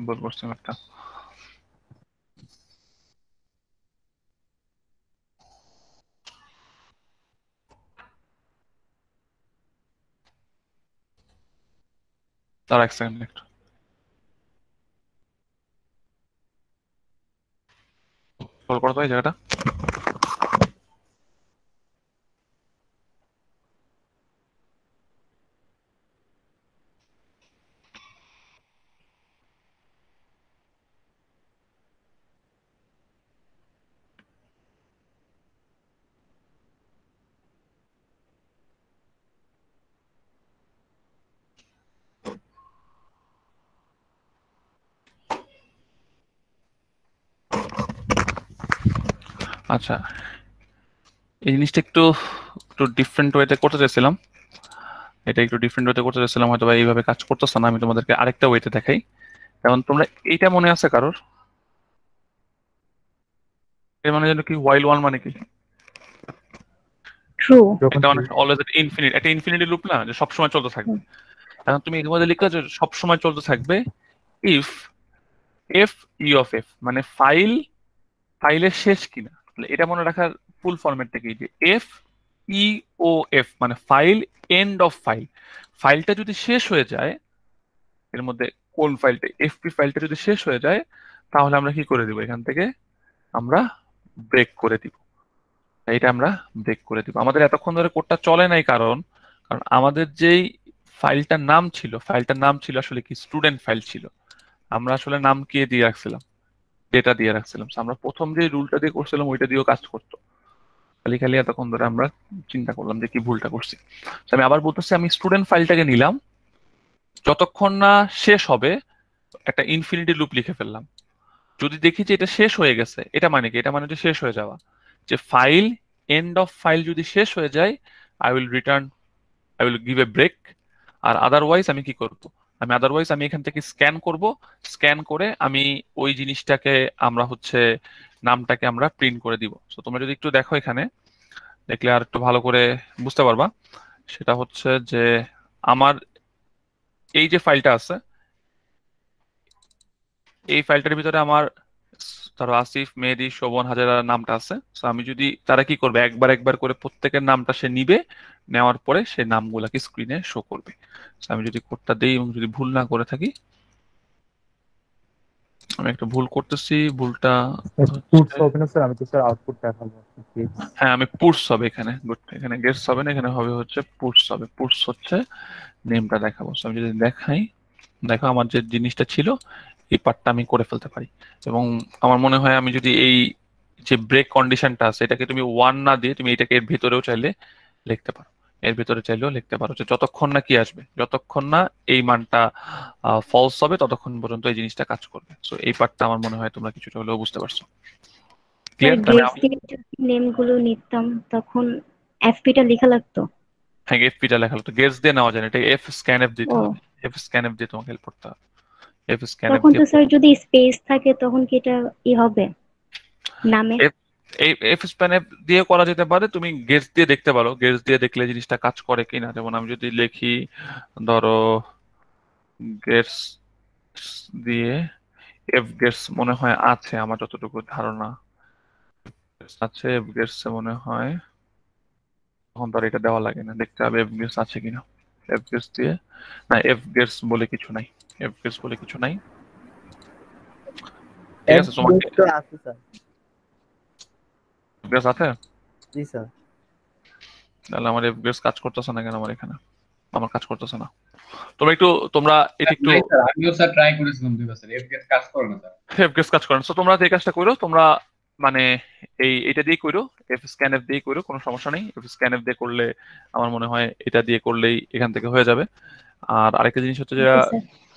বলবো একটা। দাঁড়া এক সেকেন্ড একটু। কল করো তো এই জায়গাটা। আচ্ছা, এই জিনিসটা একটু একটু ডিফারেন্ট ওয়েতে করতে চাইছিলাম। এটা একটু ডিফারেন্ট ওয়েতে করতে চাইছিলাম, হয়তো বা এইভাবে কাজ করতেছে না। আমি তোমাদেরকে আরেকটা ওয়েতে দেখাই। যেমন তোমরা এইটা মনে আছে কারোর? এর মানে যেন কি while one মানে কি? ট্রু। এটা মানে অলওয়েজ ইনফিনিট, একটা ইনফিনিটি লুপ না, যে সব সময় চলতে থাকবে। এখন তুমি এর মধ্যে লিখলে যে সব সময় চলতে থাকবে if F E of F, মানে ফাইলের শেষ কিনা। এটা মনে রাখার ফুল ফরম্যাটটা কি, যে এফ ই ও এফ মানে ফাইল এন্ড অফ ফাইল। ফাইলটা যদি শেষ হয়ে যায়, এর মধ্যে কোন ফাইলটা, এফপি ফাইলটা যদি শেষ হয়ে যায়, তাহলে আমরা কি করে দিব, এখান থেকে আমরা ব্রেক করে দিব। এটা আমরা ব্রেক করে দিব। আমাদের এতক্ষণ ধরে কোডটা চলে নাই, কারণ কারণ আমাদের যেই ফাইলটার নাম ছিল আসলে কি স্টুডেন্ট ফাইল ছিল। আমরা আসলে নাম কি দিয়ে রাখছিলাম, ডেটা দিয়ে রাখছিলাম। So, আমরা প্রথম যে রুলটা দিয়ে করছিলাম ওইটা দিয়েও কাজ করতো। খালি খালি এতক্ষণ ধরে আমরা চিন্তা করলাম যে কি ভুলটা করছি। So, আমি আবার বলতেছি, আমি স্টুডেন্ট ফাইলটাকে নিলাম, যতক্ষণ না শেষ হবে একটা ইনফিনিটি লুপ লিখে ফেললাম। যদি দেখি যে এটা শেষ হয়ে গেছে, এটা মানে কি, এটা মানে যে শেষ হয়ে যাওয়া, যে ফাইল এন্ড অফ ফাইল যদি শেষ হয়ে যায়, I will give a break. আর আদারওয়াইজ আমি কি করব, আমি এখান থেকে স্ক্যান করব। স্ক্যান করে আমি ওই জিনিসটাকে আমরা নামটাকে আমরা প্রিন্ট করে দিব। তো তোমরা যদি একটু দেখো এখানে, দেখলে আর একটু ভালো করে বুঝতে পারবা। সেটা হচ্ছে যে আমার এই যে ফাইলটা আছে, এই ফাইলটার ভিতরে আমার ধরো আসিফ, মেহেদি, শোভন, হাজারা নামটা আছে। তো আমি যদি, তারা কি করবে, একবার একবার করে প্রত্যেকের নামটা সে নিবে, নেওয়ার পরে সেই নামগুলাকে স্ক্রিনে শো করবে। তো আমি যদি কোডটা দেই এবং যদি ভুল না করে থাকি, আমি একটা ভুল করতেছি, ভুলটা পুটস হবে না স্যার, আমি তো স্যার আউটপুট দেখাবো। হ্যাঁ, আমি পুটস হবে এখানে, এখানে গেটস হবে না, এখানে হবে পুটস হবে। পুটস হচ্ছে নেমটা দেখাবো। So, আমি যদি দেখাই, দেখো আমার যে জিনিসটা ছিল এই পার্টটা আমি করে ফেলতে পারি। এবং আমার মনে হয় আমি যদি এই যে ব্রেক কন্ডিশনটা আছে, এটাকে তুমি 1 না দিয়ে তুমি এটাকে এর ভেতরেও চাইলে লিখতে পারো, এর ভেতরে চাইলেও লিখতে পারো, যে যতক্ষণ না কি আসবে, যতক্ষণ না এই মানটা ফলস হবে ততক্ষণ পর্যন্ত এই জিনিসটা কাজ করবে। সো এই পার্টটা আমার মনে হয় তোমরা কিছুটা হলেও বুঝতে পারছো। ক্লিয়ার? নেম গুলো নিতাম তখন এফপিটা লেখা লাগতো। হ্যাঁ, এফপিটা লেখা লাগতো, গেটস দিয়ে নেওয়া যায় না, এটা এফ স্ক্যান এফ দিতে হবে। এফ স্ক্যান এফ দিয়ে তোমাকে হেল্প করতে হবে। এফ স্ক্যান এফ তখন তো দিয়ে স্যার যদি স্পেস থাকে তখন কি এটা হবে নামে? এই এফ স্প্যান এফ দিয়ে করা যেতে পারে। তুমি গেটস দিয়ে দেখতে পারো, গেটস দিয়ে দেখলে জিনিসটা কাজ করে কিনা। যেমন আমি যদি লিখি, ধরো গেটস দিয়ে এফ গেটস মনে হয় আছে, আমার যতটুকু ধারণা আছে এফ গেটস মনে হয়। তখন তো আর এটা দেওয়া লাগে না, দেখতে হবে এফ গেটস আছে কিনা। এফ গেটস দিয়ে না, এফ গেটস বলে কিছু নাই, এফ গেটস বলে কিছু নাই। ঠিক আছে, তোমার আছে স্যার। এফ গেটস আছে? জি স্যার। তাহলে আমার এফ গেটস কাজ করতেছে না কেন? আমার এখানে আমার কাজ করতেছে না। তোমরা এটা একটু আমিও স্যার ট্রাই করেছিলাম 2 বছর, এফপিএস কাজ করে না স্যার। এফ গেটস কাজ করেন। সো তোমরা এই কাজটা করো, তোমরা মানে এটা দিয়ে করো, এফ স্ক্যান এফ দিয়ে করো, কোনো সমস্যা নেই। এফ স্ক্যান এফ দিয়ে করলে আমার মনে হয় এটা দিয়ে করলেই এখান থেকে হয়ে যাবে। আর আরেকটা জিনিস হচ্ছে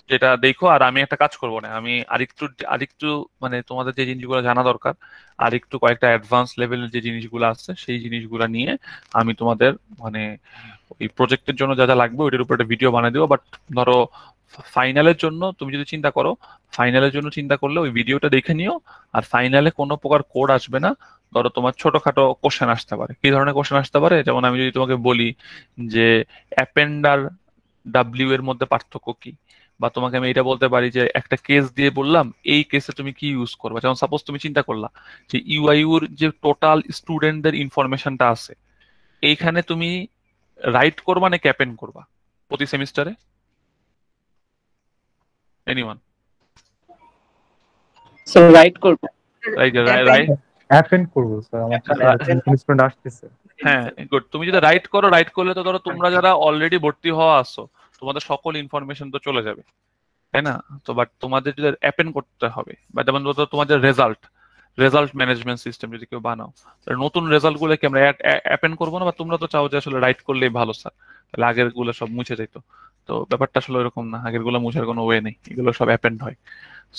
যেটা দেখো, আর আমি একটা কাজ করবো না, আমি আরেকটু মানে তোমাদের যে জিনিসগুলো জানা দরকার, আরেকটু কয়েকটা অ্যাডভান্স লেভেলের যে জিনিসগুলো আছে সেই জিনিসগুলো নিয়ে আমি তোমাদের মানে ওই প্রজেক্টের জন্য যা যা লাগবে ওইটার উপর একটা ভিডিও বানিয়ে দেবো। বাট ধরো ফাইনালের জন্য তুমি যদি চিন্তা করো, ফাইনালের জন্য চিন্তা করলে ওই ভিডিওটা দেখে নিও। আর ফাইনালে কোনো প্রকার কোড আসবে না। ধরো তোমার ছোটখাটো কোশ্চেন আসতে পারে। কি ধরনের কোশ্চেন আসতে পারে? যেমন আমি যদি তোমাকে বলি যে অ্যাপেন্ড আর ডাব্লিউ এর মধ্যে পার্থক্য কি, বা তোমাকে আমি এটা বলতে পারি যে একটা কেস দিয়ে বললাম এই কেসে তুমি কি ইউজ করবে। যেমন সাপোজ তুমি চিন্তা করলা যে ইউআইউর যে টোটাল স্টুডেন্টদের ইনফরমেশনটা আছে এইখানে তুমি রাইট করবা নাকি অ্যাপেন্ড করবা প্রতি সেমিস্টারে? এনিওয়ান? সো রাইট করব। রাইট অ্যাপেন্ড করব স্যার, আমার স্টুডেন্ট আসতেছে। হ্যাঁ, গুড। তুমি যদি রাইট করো, রাইট করলে তো ধরো তোমরা যারা অলরেডি ভর্তি হওয়া আছো তোমাদের সকল ইনফরমেশন তো চলে যাবে, তাই না? তো বাট তোমাদের যদি অ্যাপেন্ড করতে হবে, বা যেমন ধরো তোমাদের রেজাল্ট ম্যানেজমেন্ট সিস্টেম যদি কেউ বানাও, তাহলে নতুন রেজাল্ট গুলো কি আমরা অ্যাপেন্ড করবো না? বা তোমরা তো চাও যে আসলে রাইট করলেই ভালো স্যার, তাহলে আগের গুলো সব মুছে যেত। তো ব্যাপারটা আসলে এরকম না, আগের গুলো মুছার কোনো ওয়ে নেই, এগুলো সব অ্যাপেন্ড হয়।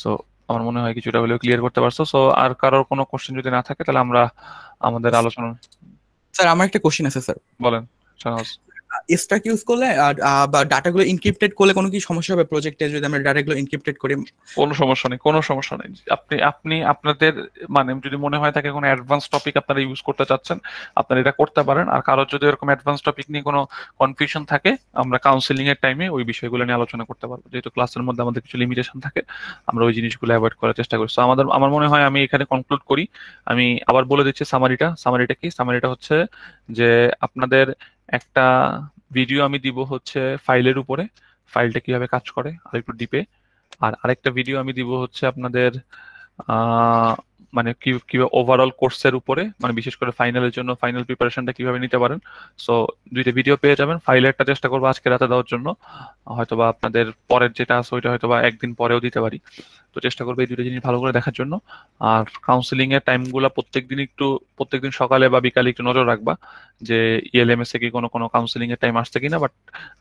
সো আমার মনে হয় কিছুটা হলেও ক্লিয়ার করতে পারছো। সো আর কারোর কোনো কোশ্চেন যদি না থাকে তাহলে আমরা আমাদের আলোচনা। স্যার আমার একটা কোশ্চেন আছে স্যার। বলেন। শাহনাজ, স্ট্যাক ইউজ করলে বা ডাটাগুলো এনক্রিপ্টেড করলে কোনো কি সমস্যা হবে প্রজেক্টে যদি আমরা ডাটাগুলো এনক্রিপ্টেড করি? কোনো সমস্যা নেই, কোনো সমস্যা নেই। আপনি আপনাদের মানে যদি মনে হয় থাকে কোনো অ্যাডভান্স টপিক আপনারা ইউজ করতে চাচ্ছেন, আপনারা এটা করতে পারেন। আর কারোর যদি এরকম অ্যাডভান্স টপিক নিয়ে কোনো কনফিউশন থাকে, আমরা কাউন্সিলিং এর টাইমে ওই বিষয়গুলো নিয়ে আলোচনা করতে পারবো। যেহেতু ক্লাসের মধ্যে আমাদের কিছু লিমিটেশন থাকে, আমরা ওই জিনিসগুলো অ্যাভয়েড করার চেষ্টা করি। তো আমার মনে হয় আমি এখানে কনক্লুড করি। আমি আবার বলে দিচ্ছি সামারিটা কি। সামারিটা হচ্ছে যে আপনাদের একটা ভিডিও আমি দিব হচ্ছে ফাইলের উপরে, ফাইলটা কিভাবে কাজ করে আর একটু ডিপে। আর আরেকটা ভিডিও আমি দিব হচ্ছে আপনাদের মানে কিভাবে ওভারঅল কোর্সের উপরে, মানে বিশেষ করে ফাইনালের জন্য ফাইনাল প্রিপারেশনটা কিভাবে নিতে পারেন। সো দুইটা ভিডিও পেয়ে যাবেন। ফাইলেরটা চেষ্টা করবো আজকে রাতে দেওয়ার জন্য, হয়তোবা আপনাদের পরের যেটা আছে ওইটা হয়তোবা একদিন পরেও দিতে পারি। তো চেষ্টা করবো এই দুটো জিনিস ভালো করে দেখার জন্য। আর কাউন্সিলিং এর টাইমগুলো প্রত্যেকদিন সকালে বা বিকালে একটু নজর রাখবা যে ইএলএমএস এ কি কোনো কাউন্সিলিং এর টাইম আসছে কিনা। But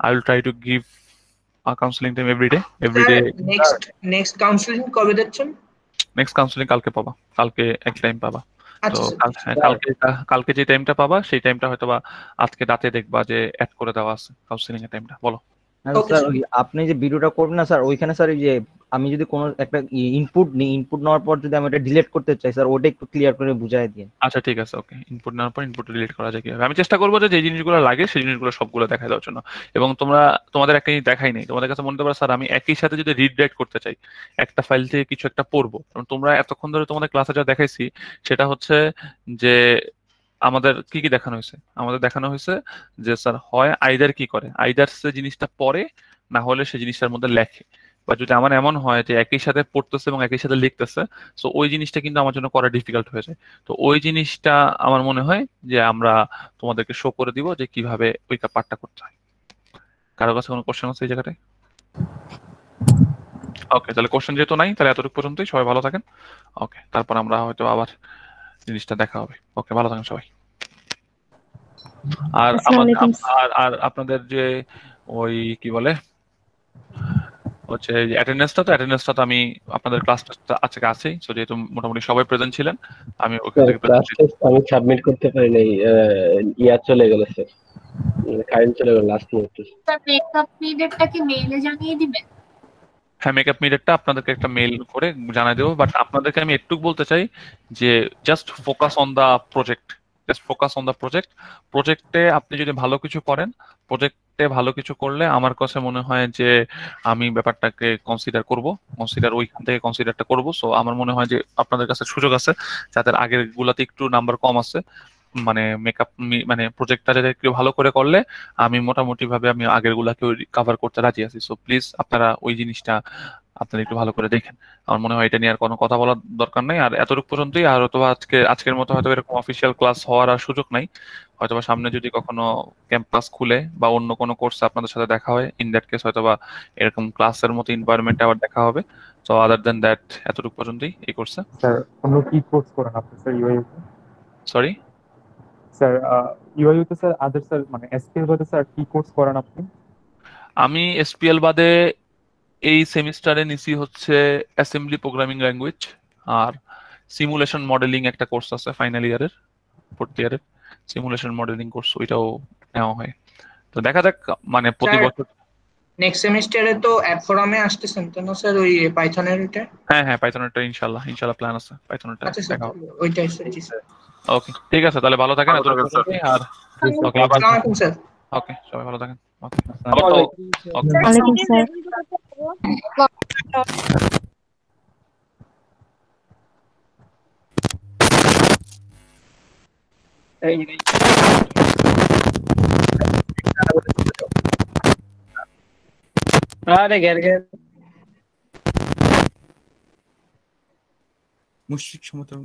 I will try to give counselling time every day. Next counselling কবে দিচ্ছেন? নেক্সট কাউন্সিলিং কালকে পাবা, কালকে এক টাইম পাবা। তো আচ্ছা, কালকে যে টাইমটা পাবা সেই টাইমটা হয়তোবা আজকে রাতে দেখবা যে অ্যাড করে দেওয়া আছে কাউন্সিলিং এর টাইমটা। বলো। স্যার আপনি যে ভিডিওটা করবেন না স্যার, ওইখানে স্যার এই যে আমি যদি কোনো একটা ইনপুট নিই, ইনপুট নেওয়ার পর যদি আমি এটা ডিলিট করতে চাই স্যার, ওটা একটু ক্লিয়ার করে বুঝাই দিন। আচ্ছা ঠিক আছে, ওকে। ইনপুট নেওয়ার পর ইনপুট ডিলিট করা যায় কিভাবে আমি চেষ্টা করবো যে জিনিসগুলো লাগে সেই জিনিসগুলো সবগুলো দেখা দেওয়ার জন্য। এবং তোমাদের একটা জিনিস দেখাই নেই, তোমাদের কাছে মনে হতে পারে স্যার আমি একই সাথে যদি রিড রাইট করতে চাই, একটা ফাইল থেকে কিছু একটা পড়বো। কারণ তোমরা এতক্ষণ ধরে তোমাদের ক্লাসে যা দেখাইছি সেটা হচ্ছে যে আমাদের কি দেখানো হয়েছে। আমাদের দেখানো হয়েছে যে স্যার হয় আইদার কি করে, আইদার সে জিনিসটা পড়ে, না হলে সে জিনিসটার মধ্যে লেখে। বা যদি আমার এমন হয় যে একই সাথে পড়তেছে এবং একই সাথে লিখতেছে, তো ওই জিনিসটা কিন্তু আমার জন্য করা ডিফিকাল্ট হয়ে যায়। তো ওই জিনিসটা আমার মনে হয় যে আমরা তোমাদেরকে শো করে দিব যে কিভাবে ওই পার্টটা করতে হয়। কারো কাছে কোনো কোশ্চেন আছে এই জায়গাটায়? ওকে, তাহলে কোশ্চেন যেহেতু নাই তাহলে এতটুকু পর্যন্তই। সবাই ভালো থাকেন। ওকে, তারপর আমরা হয়তো আবার জিনিসটা দেখা হবে। ওকে, ভালো থাকেন সবাই। আর আর আপনাদের যে ওই কি বলে হচ্ছে অ্যাটেন্ডেন্সটা তো আমি আপনাদের ক্লাসটা আজকে আছেই। সো যেহেতু মোটামুটি সবাই প্রেজেন্ট ছিলেন, আমি ওখান থেকে আমি সাবমিট করতে পারি নাই, ইয়া চলে গেল স্যার, কারেন্ট চলে গেল লাস্ট মিনিটে। স্যার মেকআপ নিডেডটা কি মেইলে জানিয়ে দিবেন? হ্যাঁ, মেকআপ মিডেটটা আপনাদেরকে একটা মেইল করে জানাই দেবো। বাট আপনাদেরকে আমি একটু বলতে চাই যে just focus on the project. Just focus on the project. প্রজেক্টে আপনি যদি ভালো কিছু করেন, প্রজেক্টে ভালো কিছু করলে আমার কাছে মনে হয় যে আমি ব্যাপারটাকে ওইখান থেকে কনসিডারটা করবো। সো আমার মনে হয় যে আপনাদের কাছে সুযোগ আছে, যাদের আগের গুলাতে একটু নাম্বার কম আছে, মানে মেকআপ মানে প্রজেক্টটা যাতে একটু ভালো করে করলে আমি মোটামুটি ভাবে আমি আগের গুলাকে কভার করতে রাজি আছি। সো প্লিজ আপনারা ওই জিনিসটা আপনারা একটু ভালো করে দেখেন। আমার মনে হয় এটা নিয়ে আর কোনো কথা বলার দরকার নেই। আর এতটুকু পর্যন্তই। আর হয়তো আজকের মতো হয়তো এরকম অফিসিয়াল ক্লাস হওয়ার আর সুযোগ নাই। হয়তোবা সামনে যদি কখনো ক্যাম্পাস খুলে বা অন্য কোনো কোর্সে আপনাদের সাথে দেখা হয়, ইন দ্যাট কেস হয়তোবা এরকম ক্লাসের মতো এনভায়রনমেন্টে আবার দেখা হবে। সো আদার দেন দ্যাট এতটুকু পর্যন্তই এই কোর্সে। স্যার অন্য কি কোর্স করেন আপনি স্যার ইউআইইউ তে? সরি স্যার ইউআইইউ তে স্যার আদার স্যার মানে এসপিএল বাদে স্যার কি কোর্স করেন আপনি? আমি এসপিএল বাদে এই সেমিস্টারে নিছি হচ্ছে অ্যাসেম্বলি প্রোগ্রামিং ল্যাঙ্গুয়েজ আর সিমুলেশন মডেলিং একটা কোর্স আছে ফাইনাল ইয়ারের, 4th ইয়ারের সিমুলেশন মডেলিং কোর্স, ওইটাও নেওয়া হয়। তো দেখা যাক, মানে প্রতি বছর নেক্সট সেমিস্টারে তো অ্যাপ ফোরামে আসতেছেন তো না স্যার, ওই পাইথনের ওইটা? হ্যাঁ পাইথনেরটা ইনশাআল্লাহ প্ল্যান আছে, পাইথনেরটা আচ্ছা স্যার, দেখা হবে। ওইটাই স্যার। জি স্যার। ওকে ঠিক আছে, তাহলে ভালো থাকেন। আর আসসালামু আলাইকুম স্যার। ওকে সবাই ভালো থাকেন। ওকে ওয়ালাইকুম স্যার। আরে ঘের মুশরিক সমতল